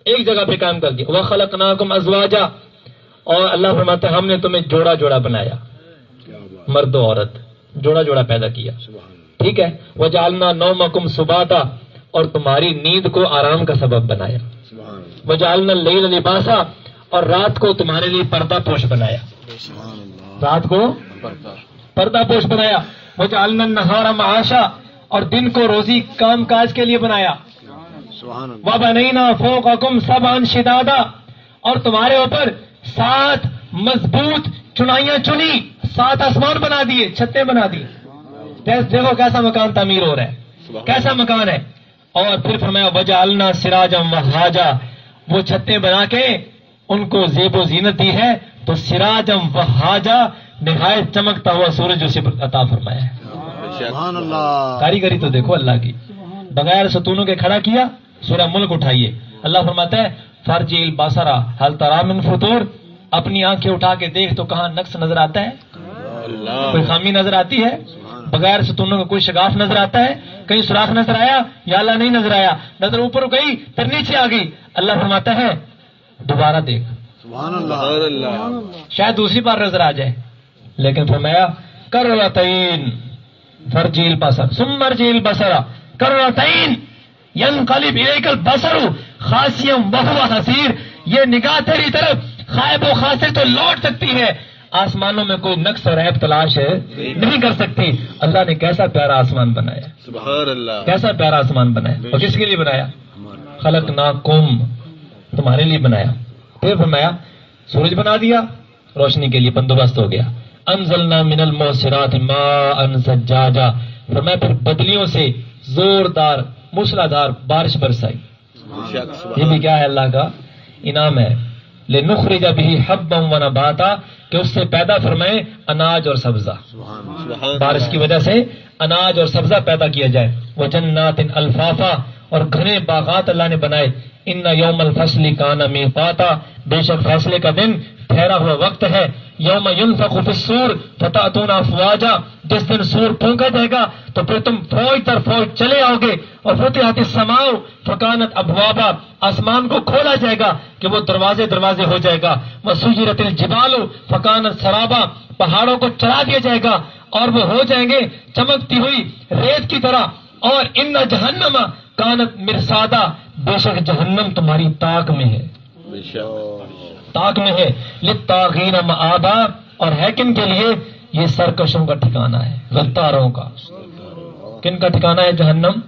ایک جگہ پہ قائم کر دیے. وَخَلَقْنَاكُمْ أَزْوَاجًا، اور اللہ فرماتا ہے ہم نے تمہیں جوڑا جوڑا بنایا، مرد و عورت جوڑا جوڑا پیدا کیا. ٹھیک ہے. وَجَعَلْنَا نَوْمَكُمْ سُبَاتًا، اور تمہاری نیند کو آرام کا سبب بنایا. وَجَعَلْنَا اللَّيْلَ لِبَاسًا، اور رات کو تمہارے لیے پردہ پوش بنایا، رات کو پردہ پوش بنایا. وَجَعَلْنَا النَّهَارَ مَعَاشًا، اور دن کو روزی کام کاج کے لیے بنایا. وَبَنَيْنَا فَوْقَكُمْ سَبْعًا شِدَادًا، اور تمہارے اوپر 7 مضبوط چنائیاں چنی، 7 آسمان بنا دیے، چھتیں بنا دی. دیکھو کیسا مکان تعمیر ہو رہا ہے، کیسا مکان ہے. اور پھر فرمایا وَجَعَلْنَا سِرَاجًا وَهَّاجًا، وہ چھتیں بنا کے ان کو زیب و زینت دی ہے، تو سراجًا وَهَّاجًا، نہایت چمکتا ہوا سورج اسے عطا فرمایا ہے. سبحان اللہ. کاریگری تو دیکھو اللہ کی. بغیر ستونوں کے کھڑا کیا. سورہ ملک اٹھائیے، اللہ فرماتا ہے فَارْجِعِ الْبَصَرَ هَلْ تَرَىٰ مِنْ فُطُورٍ، اپنی آنکھیں اٹھا کے دیکھ تو کہاں نقص نظر آتا ہے، کوئی خامی نظر آتی ہے؟ بغیر ستونوں کا کوئی شگاف نظر آتا ہے؟ کہیں سوراخ نظر آیا؟ یا اللہ نہیں نظر آیا، نظر اوپر گئی پھر نیچے آ گئی. اللہ فرماتا ہے دوبارہ دیکھ، سبحان اللہ. شاید دوسری بار نظر آ جائے، لیکن فرمایا کرتین فَارْجِعِ الْبَصَرَ ثُمَّ ارْجِعِ الْبَصَرَ کرتین ينقلب إليك البصر خاسئا وهو حسير، یہ نگاہ تیری طرف خائب و خاسر تو لوٹ سکتی ہے، آسمانوں میں کوئی نقص اور عیب تلاش ہے نہیں کر سکتی. اللہ نے کیسا پیارا آسمان بنایا، سبحان اللہ، کیسا پیارا آسمان بنایا. اور کس کے لیے بنایا؟ خلقناکم، تمہارے لیے بنایا. پھر فرمایا سورج بنا دیا، روشنی کے لیے بندوبست ہو گیا. انزلنا من المعصرات ماء ثجاجا، فرمایا پھر بدلیوں سے زوردار موسلادھار بارش برسائی. یہ بھی کیا ہے؟ اللہ کا انعام ہے. لنخرج به حبا ونباتا، کہ اس سے پیدا فرمائے اناج اور سبزہ، بارش کی وجہ سے اناج اور سبزہ پیدا کیا جائے. وجنات الفافا، اور گھنے باغات اللہ نے بنائے. ان یوم الفصل کان میقاتا، بے شک فیصلے کا دن ٹھہرا ہوا وقت ہے. یوم ینفخ فی الصور فتأتون افواجا، جس دن سور پھونکا جائے گا تو پھر تم فوج در فوج چلے آؤ گے. اور فتحت السماء فکانت ابوابا، آسمان کو کھولا جائے گا کہ وہ دروازے دروازے ہو جائے گا. وسجرت الجبال فکانت سرابا، پہاڑوں کو چلا دیا جائے گا اور وہ ہو جائیں گے چمکتی ہوئی ریت کی طرح. اور ان جہنم کانت مرصادا، بے شک جہنم تمہاری طاق میں ہے، طاق میں ہے. للطاغین مآبا، اور ہے کن کے لیے؟ یہ سرکشوں کا ٹھکانہ ہے، غداروں کا. کن کا ٹھکانہ ہے؟ جہنم،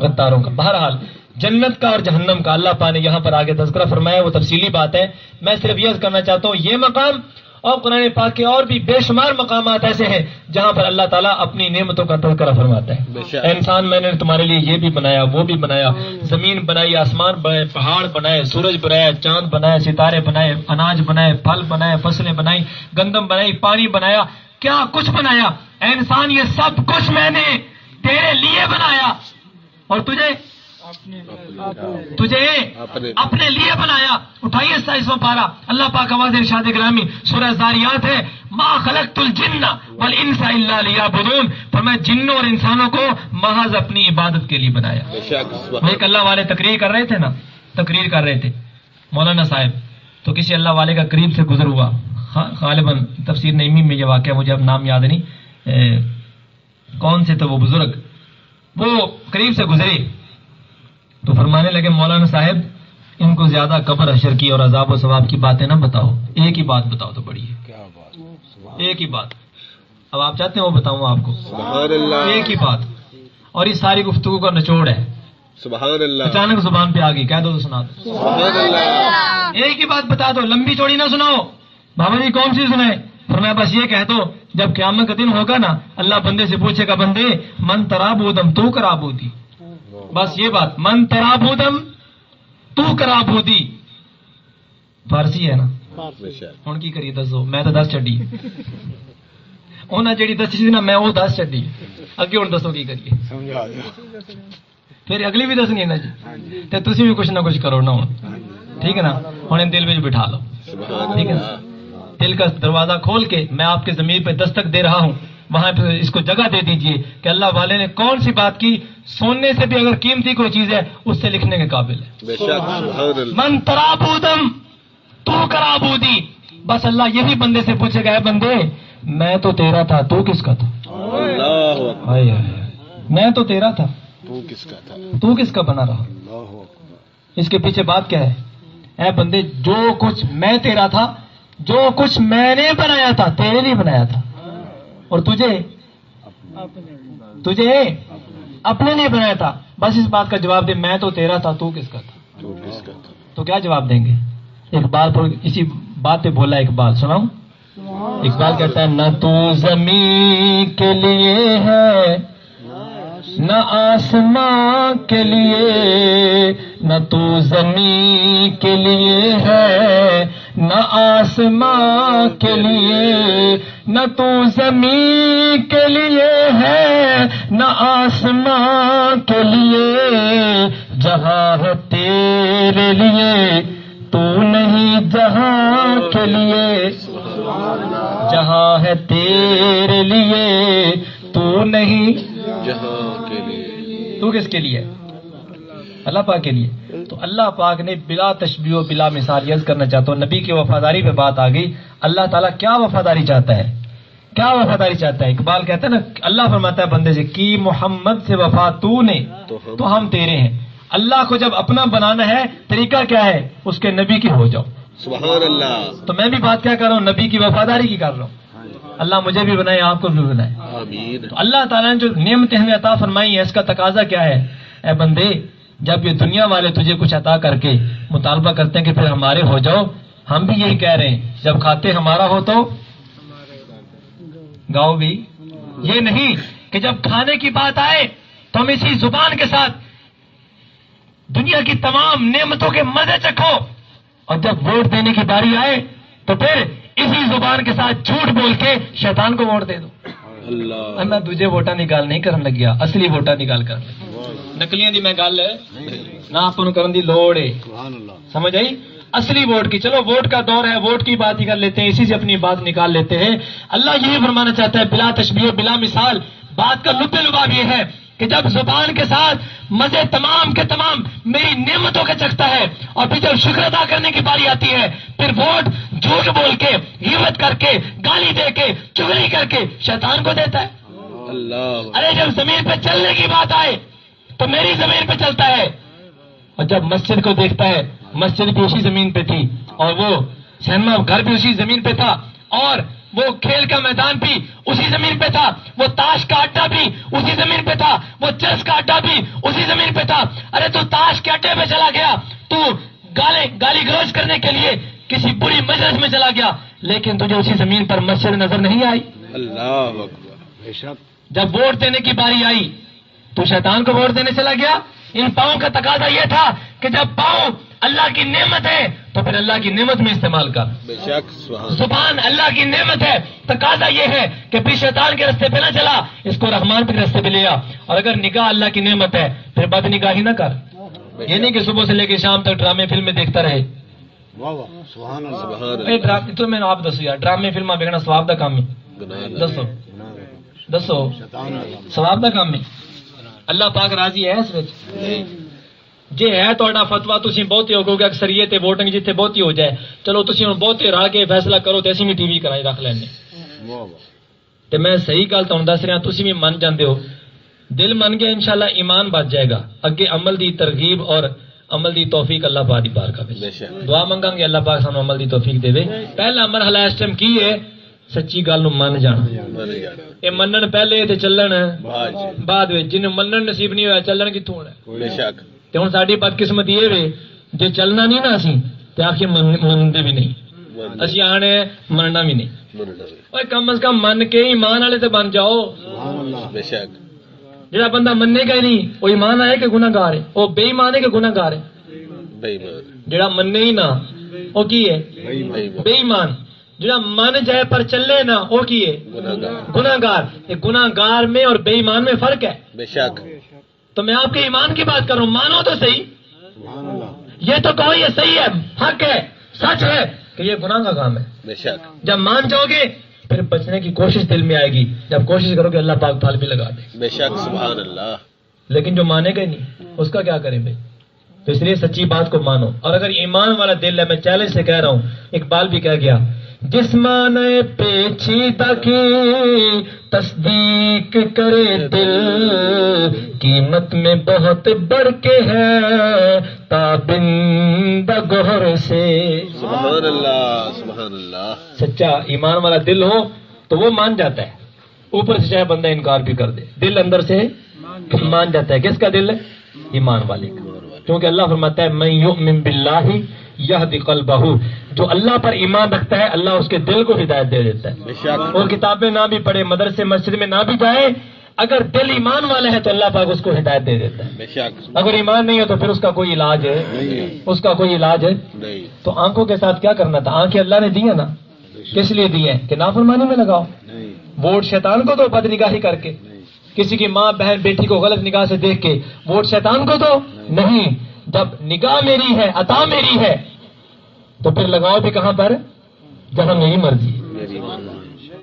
غداروں کا. بہرحال جنت کا اور جہنم کا اللہ پاک نے یہاں پر آگے تذکرہ فرمایا، وہ تفصیلی بات ہے. میں صرف یہ عرض کرنا چاہتا ہوں یہ مقام اور قرآن پاک کے اور بھی بے شمار مقامات ایسے ہیں جہاں پر اللہ تعالیٰ اپنی نعمتوں کا تذکرہ فرماتا ہے. اے انسان، میں نے تمہارے لیے یہ بھی بنایا، وہ بھی بنایا، زمین بنائی، آسمان بنائے، پہاڑ بنائے، سورج بنایا، چاند بنائے، ستارے بنائے، اناج بنائے، پھل بنائے، فصلیں بنائی، گندم بنائی، پانی بنایا، کیا کچھ بنایا. اے انسان، یہ سب کچھ میں نے تیرے لیے بنایا اور تجھے اپنے لیے بنایا. اٹھائیے 27واں پارہ، اللہ پاک آواز ارشاد گرامی سورہ زاریات ہے، ما خلقت الجن والانس الا لیعبدون، فرمایا جنوں اور انسانوں کو محض اپنی عبادت کے لیے بنایا. ایک اللہ والے تقریر کر رہے تھے نا، تقریر کر رہے تھے مولانا صاحب، تو کسی اللہ والے کا قریب سے گزر ہوا. غالباً تفسیر نعیمی میں یہ واقعہ، مجھے اب نام یاد نہیں کون سے تھے وہ بزرگ، وہ قریب سے گزرے تو فرمانے لگے مولانا صاحب ان کو زیادہ قبر حشر کی اور عذاب و ثواب کی باتیں نہ بتاؤ، ایک ہی بات بتاؤ تو بڑی ہے. ایک ہی بات، اب آپ چاہتے ہیں وہ بتاؤں آپ کو؟ ایک ہی بات، اور یہ ساری گفتگو کا نچوڑ ہے. سبحان اللہ. اچانک زبان پہ آ گئی، کہہ دو تو سنا دو. سبحان اللہ. ایک ہی بات بتا دو، لمبی چوڑی نہ سناؤ. بابا جی کون سی سنائے؟ فرمایا بس یہ کہہ دو جب قیامت کا دن ہوگا نا، اللہ بندے سے پوچھے گا بندے من ترابودم تو کرابودی، بس یہ بات، من ترابودم تو کرابودی، فارسی ہے نا. ہوں کی کریے دسو میں تو 10 چڈی انہیں جیڑی دسی سی نا میں وہ 10 چڈی اگے ہوں دسو کی کریے پھر اگلی بھی دسنی ہے نا جی تے تسی بھی کچھ نہ کچھ کرو نا ہوں ٹھیک ہے نا ہوں دل میں بٹھا لو ٹھیک ہے نا دل کا دروازہ کھول کے میں آپ کے ضمیر پہ دستک دے رہا ہوں وہاں پہ اس کو جگہ دے دیجئے کہ اللہ والے نے کون سی بات کی سننے سے بھی اگر قیمتی کوئی چیز ہے اس سے لکھنے کے قابل ہے من ترابودم تو کرابودی بس اللہ یہی بندے سے پوچھے گا اے بندے میں تو تیرا تھا تو کس کا تھا میں تو تیرا تھا تو کس کا بنا رہا اس کے پیچھے بات کیا ہے اے بندے جو کچھ میں تیرا تھا جو کچھ میں نے بنایا تھا تیرے لیے بنایا تھا اور تجھے اپنے لیے بنایا تھا بس اس بات کا جواب دے میں تو تیرا تھا تو کس کا تھا تو کیا جواب دیں گے اقبال پر اسی بات پہ بولا اقبال سناؤں اقبال کہتا ہے نہ تو زمین کے لیے ہے نہ آسمان کے لیے نہ تو زمین کے لیے ہے نہ آسمان کے لیے نہ تو زمین کے لیے ہے نہ آسمان کے لیے جہاں ہے تیرے لیے تو نہیں جہاں کے لیے جہاں ہے تیرے لیے تو نہیں جہاں کے لیے تو کس کے لیے اللہ پاک کے لیے تو اللہ پاک نے بلا تشبیہ و بلا مثال عرض کرنا چاہتا ہوں نبی کی وفاداری پہ بات آ گئی اللہ تعالیٰ کیا وفاداری چاہتا ہے کیا وفاداری چاہتا ہے اقبال کہتا ہے نا اللہ فرماتا ہے بندے سے کی محمد سے وفا تو نے تو ہم تیرے ہیں اللہ کو جب اپنا بنانا ہے طریقہ کیا ہے اس کے نبی کی ہو جاؤ سبحان اللہ تو میں بھی بات کیا کر رہا ہوں نبی کی وفاداری کی کر رہا ہوں اللہ مجھے بھی بنائے آپ کو بھی بنائے آمین تو اللہ تعالیٰ نے جو نعمتیں ہمیں عطا فرمائی ہیں اس کا تقاضا کیا ہے اے بندے جب یہ دنیا والے تجھے کچھ عطا کر کے مطالبہ کرتے ہیں کہ پھر ہمارے ہو جاؤ ہم بھی یہی کہہ رہے ہیں جب کھاتے ہمارا ہو تو گاؤ بھی یہ نہیں کہ جب کھانے کی بات آئے تو ہم اسی زبان کے ساتھ دنیا کی تمام نعمتوں کے مزے چکھو اور جب ووٹ دینے کی باری آئے تو پھر اسی زبان کے ساتھ جھوٹ بول کے شیطان کو ووٹ دے دو اللہ میں تجھے ووٹا نکال نہیں کرنے لگیا اصلی ووٹا نکال کر نکلیاں دی میں گل نہ آپ کرن دی لوڑ ہے سمجھ آئی اصلی ووٹ کی چلو ووٹ کا دور ہے ووٹ کی بات ہی کر لیتے ہیں اسی سے اپنی بات نکال لیتے ہیں اللہ یہی فرمانا چاہتا ہے بلا تشبیہ بلا مثال بات کا لب لباب یہ ہے کہ جب زبان کے ساتھ مزے تمام کے تمام میری نعمتوں کے چکھتا ہے اور پھر جب شکر ادا کرنے کی باری آتی ہے پھر ووٹ جھوٹ بول کے غیبت کر کے گالی دے کے چغلی کر کے شیطان کو دیتا ہے اللہ ارے جب زمین پہ چلنے کی بات آئے تو میری زمین پہ چلتا ہے اور جب مسجد کو دیکھتا ہے مسجد بھی اسی زمین پہ تھی اور وہ سینما گھر بھی اسی زمین پہ تھا اور وہ کھیل کا میدان بھی اسی زمین پہ تھا وہ تاش کا اڈا بھی اسی زمین پہ تھا وہ چیس کا اڈا بھی اسی زمین پہ تھا ارے تو تاش کے اڈے پہ چلا گیا تو گالی گلوچ کرنے کے لیے کسی بری مجلس میں چلا گیا لیکن تجھے اسی زمین پر مسجد نظر نہیں آئی اللہ اکبر جب ووٹ دینے کی باری آئی تو شیطان کو ووٹ دینے چلا گیا ان پاؤں کا تقاضا یہ تھا کہ جب پاؤں اللہ کی نعمت ہے تو پھر اللہ کی نعمت میں استعمال کر زبان اللہ کی نعمت ہے تقاضا یہ ہے کہ پھر شیطان کے راستے پہ نہ چلا اس کو رحمان کے راستے پہ لیا اور اگر نگاہ اللہ کی نعمت ہے پھر بد نگاہی نہ کر یہ نہیں کہ صبح سے لے کے شام تک ڈرامے فلمیں دیکھتا رہے تو میں آپ دسو یار ڈرامے فلمیں دیکھنا ثواب دا کام ہے دسو ثواب دا کام ہے اللہ پاک راضی ہے اس وچ جے ہے تہاڈا فتوا تسی بہتے ہو کہ اکثریت ووٹنگ جتھے بہتی ہو جائے چلو تسی ہن بہتے رل کے فیصلہ کرو تے اسی بھی ٹی وی کرائی رکھ لینے تے میں صحیح گل تہاڈوں دس رہا تسی بھی من جاندے ہو دل من گیا انشاءاللہ ایمان بچ جائے گا اگے عمل دی ترغیب اور عمل دی توفیق اللہ پاک دی بارگاہ وچ دعا منگاں گے اللہ پاک سانو عمل دی توفیق دے پہلا مرحلہ اس ٹائم کی ہے سچی گل نو من جانا یہ منن پہلے تے چلن بعد وچ جن منن نصیب نہیں ہویا چلن کتھوں ہونا بے شک تے ہن ساڈی بدقسمتی یہ وے جے چلنا نہیں نا اسی تے آخر منندے بھی نہیں اسی آنے مننا بھی نہیں اوے کم از کم من کے ایمان والے تے بن جاؤ بے شک جڑا بندہ مننے گا ہی نہیں وہ ایمان آئے کہ گناہ گار ہے وہ بے ایمان ہے کہ گناہ گار ہے بے ایمان جڑا مننے ہی نہ وہ کی ہے بے ایمان، جو من جائے پر چلے نہ وہ کی ہے گناہگار۔ گناہگار میں اور بے ایمان میں فرق ہے بے شک۔ تو میں آپ کے ایمان کی بات کر رہا ہوں، مانو تو صحیح، یہ تو کہو یہ صحیح ہے، حق ہے، سچ ہے کہ یہ گناہ کا کام ہے۔ بے شک۔ جب مان جاؤ گے پھر بچنے کی کوشش دل میں آئے گی، جب کوشش کرو گے اللہ پاک پھل بھی لگا دے۔ بے شک، سبحان اللہ۔ لیکن جو مانے گا نہیں اس کا کیا کریں بھائی؟ تو اس لیے سچی بات کو مانو، اور اگر ایمان والا دل ہے، میں چیلنج سے کہہ رہا ہوں، اقبال بھی کہہ گیا، جس معنی پیچیدہ کی تصدیق کرے دل، قیمت میں بہت بڑھ کے ہے تابندہ گوہر سے۔ سبحان اللہ، سبحان اللہ۔ سچا ایمان والا دل ہو تو وہ مان جاتا ہے، اوپر سے چاہے بندہ انکار بھی کر دے، دل اندر سے مان جاتا ہے۔ کس کا دل ہے؟ ایمان والے کا، کیونکہ اللہ فرماتا ہے من یؤمن باللہ یہدی قلبہ، جو اللہ پر ایمان رکھتا ہے اللہ اس کے دل کو ہدایت دے دیتا ہے۔ بے شک۔ اور کتابیں نہ بھی پڑھے، مدرسے مسجد میں نہ بھی جائے، اگر دل ایمان والا ہے تو اللہ پاک اس کو ہدایت دے دیتا ہے۔ بے شک۔ اگر ایمان نہیں ہے تو پھر اس کا کوئی علاج ہے؟ اس کا کوئی علاج ہے نہیں۔ تو آنکھوں کے ساتھ کیا کرنا تھا؟ آنکھیں اللہ نے دی ہیں نا، کس لیے دی ہیں؟ کہ نافرمانی میں لگاؤ۔ ووٹ شیطان کو دو بد نگاہی کر کے، کسی کی ماں بہن بیٹی کو غلط نگاہ سے دیکھ کے ووٹ شیطان کو دو نہیں، جب نگاہ میری ہے، عطا میری ہے، تو پھر لگاؤ بھی کہاں پر؟ جہاں میری مرضی ہے۔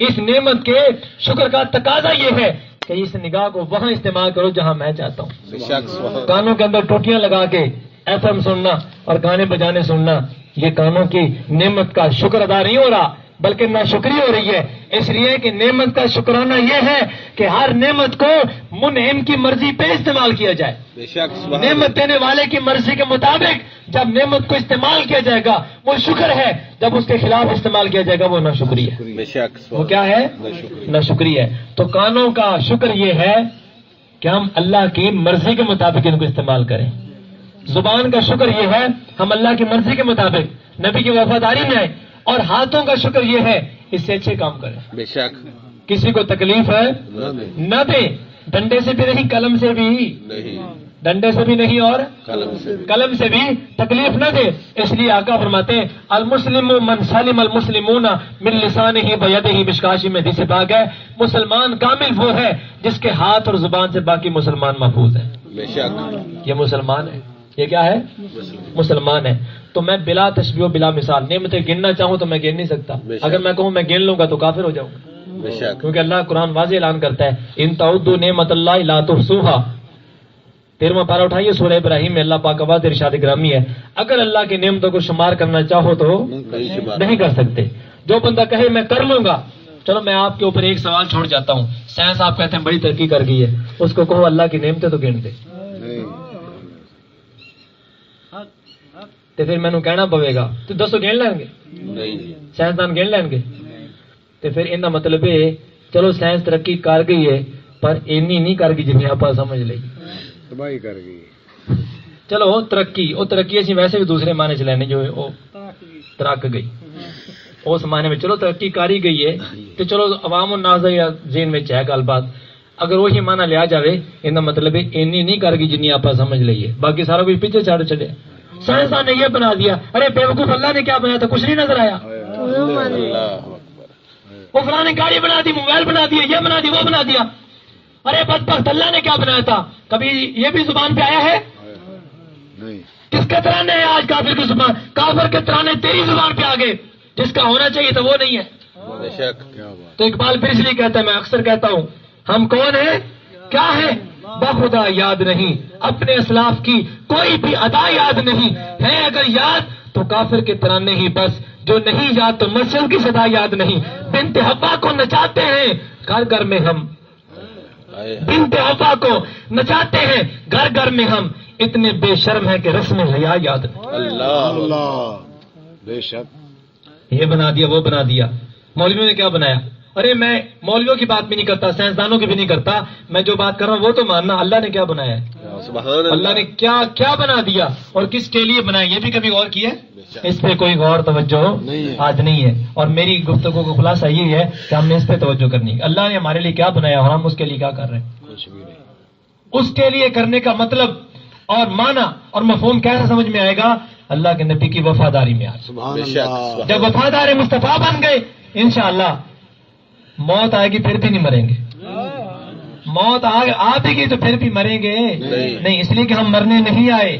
اس نعمت کے شکر کا تقاضا یہ ہے کہ اس نگاہ کو وہاں استعمال کرو جہاں میں چاہتا ہوں۔ بے شک، سبحان۔ کانوں کے اندر ٹوٹیاں لگا کے FM سننا اور گانے بجانے سننا، یہ کانوں کی نعمت کا شکر ادا نہیں ہو رہا بلکہ ناشکری ہو رہی ہے۔ اس لیے کہ نعمت کا شکرانہ یہ ہے کہ ہر نعمت کو منعم کی مرضی پہ استعمال کیا جائے۔ بے شک، سبحان۔ نعمت دینے والے کی مرضی کے مطابق جب نعمت کو استعمال کیا جائے گا وہ شکر ہے، جب اس کے خلاف استعمال کیا جائے گا وہ ناشکری ہے۔ بے شک، وہ کیا ہے؟ ناشکری ہے۔ تو کانوں کا شکر یہ ہے کہ ہم اللہ کی مرضی کے مطابق ان کو استعمال کریں۔ زبان کا شکر یہ ہے ہم اللہ کی مرضی کے مطابق نبی کی وفاداری میں آئیں، اور ہاتھوں کا شکر یہ ہے اس سے اچھے کام کریں۔ بے شک۔ کسی کو تکلیف ہے نہ دیں، ڈنڈے سے بھی نہیں، قلم سے بھی نہیں، ڈنڈے سے بھی نہیں اور قلم سے بھی تکلیف نہ دے۔ اس لیے آقا فرماتے ہیں المسلم من سلم المسلمون من لسانہ ویدہ، مشکاشی میں حدیث پاک ہے، مسلمان کامل وہ ہے جس کے ہاتھ اور زبان سے باقی مسلمان محفوظ ہیں۔ بے شک۔ یہ مسلمان ہے، یہ کیا ہے؟ مسلمان ہے۔ تو میں بلا تشبیہ و بلا مثال نعمتیں گننا چاہوں تو میں گن نہیں سکتا، اگر میں کہوں میں گن لوں گا تو کافر ہو جاؤں گا۔ بے شک۔ کیونکہ اللہ قرآن واضح اعلان کرتا ہے ان تعدوا نعمت اللہ لا تحصوها، 13واں پارہ اٹھائیے سورہ ابراہیم میں اللہ پاک کا واضح ارشاد گرامی ہے، اگر اللہ کی نعمتوں کو شمار کرنا چاہو تو نہیں کر سکتے۔ جو بندہ کہے میں کر لوں گا، چلو میں آپ کے اوپر ایک سوال چھوڑ جاتا ہوں، سائنس آپ کہتے ہیں بڑی ترقی کر گئی ہے، اس کو کہو اللہ کی نعمتیں تو گن دے، تو پھر مینوں کہنا پوے گا تو دسو گن لیں گے؟ سائنسدان گن لیں گے؟ تو پھر ان کا مطلب ہے چلو سائنس ترقی کر گئی ہے پر اینی نہیں کر گئی جی آپ سمجھ لئی، تباہی کر گئی۔ چلو ترقی اسی ویسے بھی دوسرے معنی چ لینے جو وہ ترک گئی اس معنی میں، چلو ترقی کاری گئی ہے تو چلو عوام الناس یا ذہن میں ہے گل بات، اگر وہی معنی لیا جائے ان کا مطلب ہے اینی نہیں کر گئی جنی آپ سمجھ لئیے، باقی سارا کچھ پیچھے چھاڑ چڑیا۔ سائنسدان نے یہ بنا دیا، ارے بیوقوف اللہ نے کیا بنایا تھا؟ کچھ نہیں نظر آیا۔ وہ فلاں نے گاڑی بنا دی، موبائل بنا دیا، یہ بنا دی، وہ بنا دیا، ارے بدبخت اللہ نے کیا بنایا تھا؟ کبھی یہ بھی زبان پہ آیا ہے؟ کس کے ترانے ہیں آج کافر کی زبان؟ کافر کے ترانے تیری زبان پہ آ گئے، جس کا ہونا چاہیے تھا وہ نہیں ہے۔ تو اقبال پھر اس لیے کہتا ہے، میں اکثر کہتا ہوں ہم کون ہیں، کیا ہے؟ بخدا یاد نہیں، اپنے اسلاف کی کوئی بھی ادا یاد نہیں ہے، اگر یاد تو کافر کے ترانے ہی بس، جو نہیں یاد تو مسجد کی صدا یاد نہیں، بنت حوا کو نچاتے ہیں گھر گھر میں ہم، بنت حوا کو نچاتے ہیں گھر گھر میں ہم، اتنے بے شرم ہیں کہ رسم حیا یاد نہیں۔ اللہ بے شک۔ یہ بنا دیا، وہ بنا دیا۔ مولویوں نے کیا بنایا؟ ارے میں مولویوں کی بات بھی نہیں کرتا، سائنسدانوں کی بھی نہیں کرتا، میں جو بات کر رہا ہوں وہ تو ماننا، اللہ نے کیا بنایا ہے؟ اللہ نے کیا کیا بنا دیا اور کس کے لیے بنایا، یہ بھی کبھی غور کیا ہے؟ اس پہ کوئی غور توجہ آج نہیں ہے، اور میری گفتگو کا خلاصہ یہ ہے کہ ہم نے اس پہ توجہ کرنی ہے، اللہ نے ہمارے لیے کیا بنایا اور ہم اس کے لیے کیا کر رہے ہیں۔ اس کے لیے کرنے کا مطلب اور معنی اور مفہوم کیسے سمجھ میں آئے گا؟ اللہ کے نبی کی وفاداری میں آ جائیں. جب وفادار مصطفیٰ بن گئے انشاءاللہ موت آئے گی پھر بھی نہیں مریں گے. موت آ بھی گئی تو پھر بھی مریں گے نہیں، اس لیے کہ ہم مرنے نہیں آئے.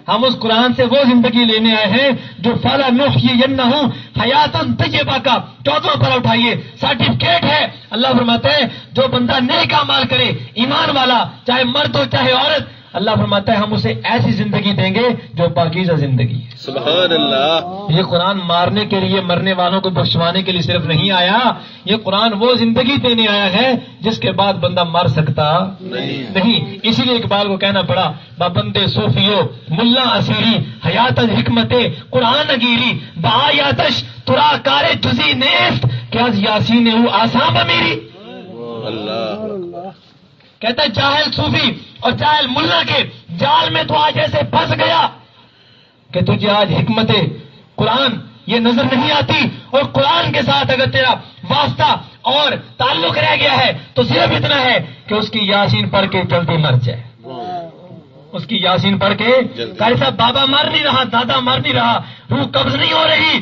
ہم اس قرآن سے وہ زندگی لینے آئے ہیں جو فَلَنُحْيِيَنَّهُ حَيَاتًا طَيِّبَةً کا 14واں پر اٹھائیے سرٹیفکیٹ ہے. اللہ فرماتے ہیں جو بندہ نیک اعمال کرے ایمان والا چاہے مرد ہو چاہے عورت، اللہ فرماتا ہے ہم اسے ایسی زندگی دیں گے جو پاکیزہ زندگی ہے. سبحان اللہ. یہ قرآن مارنے کے لیے مرنے والوں کو بخشوانے کے لیے صرف نہیں آیا، یہ قرآن وہ زندگی دینے آیا ہے جس کے بعد بندہ مر سکتا نہیں. اسی لیے اقبال کو کہنا پڑا بندے صوفیو ملا اسیری حیات حکمت قرآن اگیری بآیاتش ترا کار جزی نیست کہ از یاسین او آسام میری. اللہ کہتا ہے جاہل صوفی اور جاہل ملا کے جال میں تو آج ایسے پھنس گیا کہ تجھے آج حکمت قرآن یہ نظر نہیں آتی، اور قرآن کے ساتھ اگر تیرا واسطہ اور تعلق رہ گیا ہے تو صرف اتنا ہے کہ اس کی یاسین پڑھ کے جلدی مر جائے. اس کی یاسین پڑھ کے کیسا بابا مر نہیں رہا، دادا مر نہیں رہا، روح قبض نہیں ہو رہی،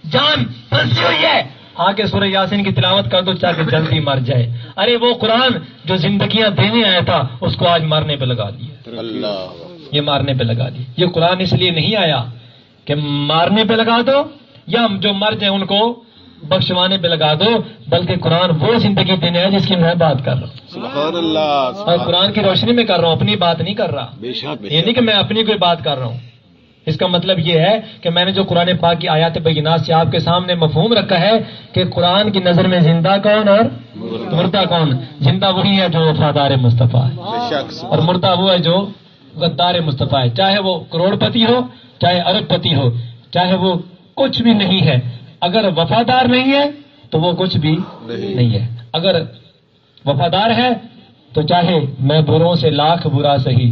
جان پھنسی ہوئی ہے، آ کے سورہ یاسین کی تلاوت کر دو چاہے جلدی مر جائے. ارے وہ قرآن جو زندگیاں دینے آیا تھا اس کو آج مارنے پہ لگا دیا. اللہ یہ مارنے پہ لگا دیا. یہ قرآن اس لیے نہیں آیا کہ مارنے پہ لگا دو یا جو مر جائیں ان کو بخشوانے پہ لگا دو، بلکہ قرآن وہ زندگی دینے ہے جس کی میں بات کر رہا ہوں. سبحان اللہ. اور قرآن کی روشنی میں کر رہا ہوں، اپنی بات نہیں کر رہا. یہ نہیں کہ میں اپنی کوئی بات کر رہا ہوں. اس کا مطلب یہ ہے کہ میں نے جو قرآن پاک کی آیات بینات سے آپ کے سامنے مفہوم رکھا ہے کہ قرآن کی نظر میں زندہ کون اور مردہ کون. زندہ وہی ہے جو وفادار مصطفیٰ ہے، اور مردہ وہ ہے جو غدار مصطفیٰ ہے. چاہے وہ کروڑ پتی ہو، چاہے ارب پتی ہو، چاہے وہ کچھ بھی نہیں ہے، اگر وفادار نہیں ہے تو وہ کچھ بھی نہیں ہے. اگر وفادار ہے تو چاہے میں بروں سے لاکھ برا سہی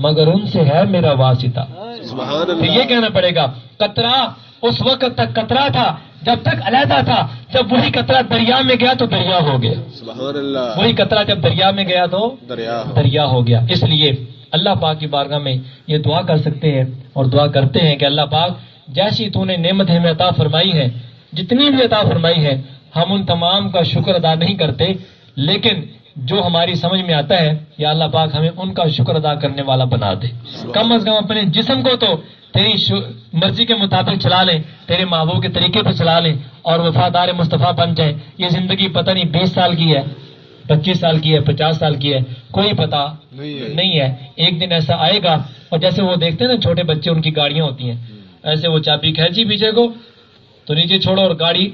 مگر ان سے ہے میرا واسطہ. تو یہ کہنا پڑے گا قطرہ اس وقت تک قطرہ تھا جب تک علیحدہ تھا، جب وہی قطرہ دریا میں گیا تو دریا ہو گیا. سبحان اللہ. وہی قطرہ جب دریا میں گیا تو دریا ہو گیا. اس لیے اللہ پاک کی بارگاہ میں یہ دعا کر سکتے ہیں اور دعا کرتے ہیں کہ اللہ پاک جیسی تو نے نعمت ہمیں عطا فرمائی ہے، جتنی بھی عطا فرمائی ہے ہم ان تمام کا شکر ادا نہیں کرتے، لیکن جو ہماری سمجھ میں آتا ہے یا اللہ پاک ہمیں ان کا شکر ادا کرنے والا بنا دے. کم از کم اپنے جسم کو تو تیری مرضی کے مطابق چلا لیں، تیرے محبوب کے طریقے پہ چلا لیں اور وفادار مصطفیٰ بن جائیں. یہ زندگی پتہ نہیں 20 سال کی ہے، 25 سال کی ہے، 50 سال کی ہے، کوئی پتہ نہیں ہے. ایک دن ایسا آئے گا، اور جیسے وہ دیکھتے ہیں نا چھوٹے بچے ان کی گاڑیاں ہوتی ہیں، ایسے وہ چابی کھینچی پیچھے کو تو نیچے چھوڑو اور گاڑی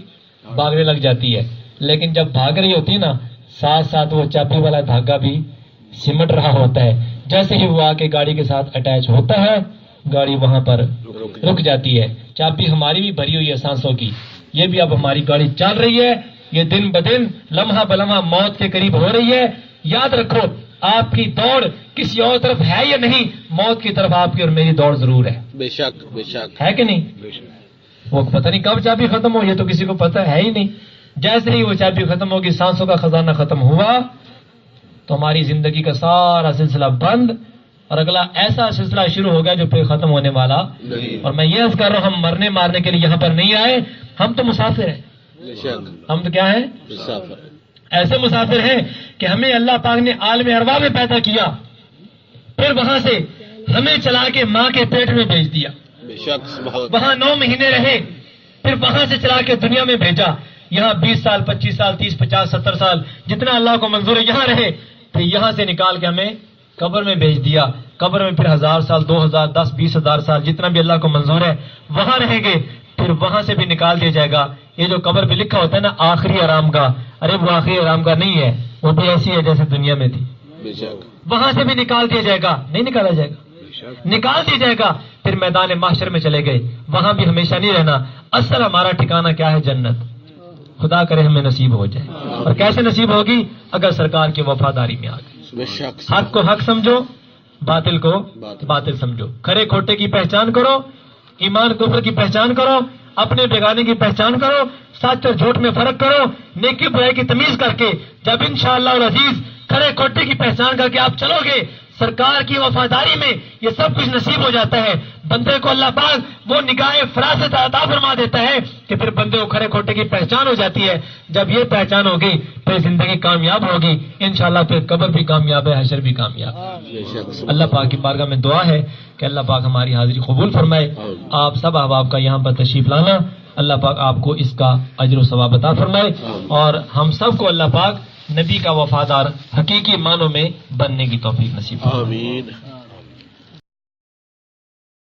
بھاگنے لگ جاتی ہے. لیکن جب بھاگ رہی ہوتی ہے نا ساتھ ساتھ وہ چابی والا دھاگا بھی سمٹ رہا ہوتا ہے. جیسے ہی وہ آ کے گاڑی کے ساتھ اٹیچ ہوتا ہے گاڑی وہاں پر رک جاتی ہے. چابی ہماری بھی بھری ہوئی ہے سانسوں کی، یہ بھی اب ہماری گاڑی چل رہی ہے، یہ دن بدن لمحہ بلمحہ موت کے قریب ہو رہی ہے. یاد رکھو آپ کی دوڑ کسی اور طرف ہے یا نہیں، موت کی طرف آپ کی اور میری دوڑ ضرور ہے. بے شک بے شک ہے کہ نہیں؟ وہ پتہ نہیں کب چابی ختم ہو، یہ تو کسی کو پتہ ہے ہی نہیں. جیسے ہی وہ چابی ختم ہوگی، سانسوں کا خزانہ ختم ہوا تو ہماری زندگی کا سارا سلسلہ بند اور اگلا ایسا سلسلہ شروع ہو گیا جو پھر ختم ہونے والا. اور میں یہ عرض کر رہا ہوں ہم مرنے مارنے کے لیے یہاں پر نہیں آئے، ہم تو مسافر ہیں. ہم تو کیا ہیں؟ ایسے مسافر ہیں کہ ہمیں اللہ پاک نے عالم ارواح میں پیدا کیا، پھر وہاں سے ہمیں چلا کے ماں کے پیٹ میں بھیج دیا، وہاں 9 مہینے رہے، پھر وہاں سے چلا کے دنیا میں بھیجا. یہاں 20 سال 25 سال 30 50 70 سال جتنا اللہ کو منظور ہے یہاں رہے، پھر یہاں سے نکال کے ہمیں قبر میں بھیج دیا. قبر میں پھر 1000 سال 2000 10 20,000 سال جتنا بھی اللہ کو منظور ہے وہاں رہیں گے. پھر وہاں سے بھی نکال دیا جائے گا. یہ جو قبر پہ لکھا ہوتا ہے نا آخری آرام گاہ، ارے وہ آخری آرام گاہ نہیں ہے، وہ بھی ایسی ہے جیسے دنیا میں تھی. وہاں سے بھی نکال دیا جائے گا، نہیں نکالا جائے گا، نکال دیا جائے گا. پھر میدان محشر میں چلے گئے، وہاں بھی ہمیشہ نہیں رہنا. اصل ہمارا ٹھکانہ کیا ہے؟ جنت. خدا کرے ہمیں نصیب ہو جائے. اور کیسے نصیب ہوگی؟ اگر سرکار کی وفاداری میں آ گئی. حق کو حق سمجھو، باطل کو باطل سمجھو، کھرے کھوٹے کی پہچان کرو، ایمان کفر کی پہچان کرو، اپنے بیگانے کی پہچان کرو، سچ اور جھوٹ میں فرق کرو، نیکی برائی کی تمیز کر کے جب انشاءاللہ العزیز کھرے کھوٹے کی پہچان کر کے آپ چلو گے سرکار کی وفاداری میں یہ سب کچھ نصیب ہو جاتا ہے. بندے کو اللہ پاک وہ نگاہ فراست عطا فرما دیتا ہے کہ پھر بندے کو کھڑے کھوٹے کی پہچان ہو جاتی ہے. جب یہ پہچان ہوگی پھر زندگی کامیاب ہوگی انشاءاللہ. پھر قبر بھی کامیاب ہے, حشر بھی کامیاب. اللہ پاک کی بارگاہ میں دعا ہے کہ اللہ پاک ہماری حاضری قبول فرمائے. آپ سب احباب کا یہاں پر تشریف لانا اللہ پاک آپ کو اس کا اجر و ثواب عطا فرمائے, اور ہم سب کو اللہ پاک نبی کا وفادار حقیقی معنوں میں بننے کی توفیق نصیب فرمائے. آمین.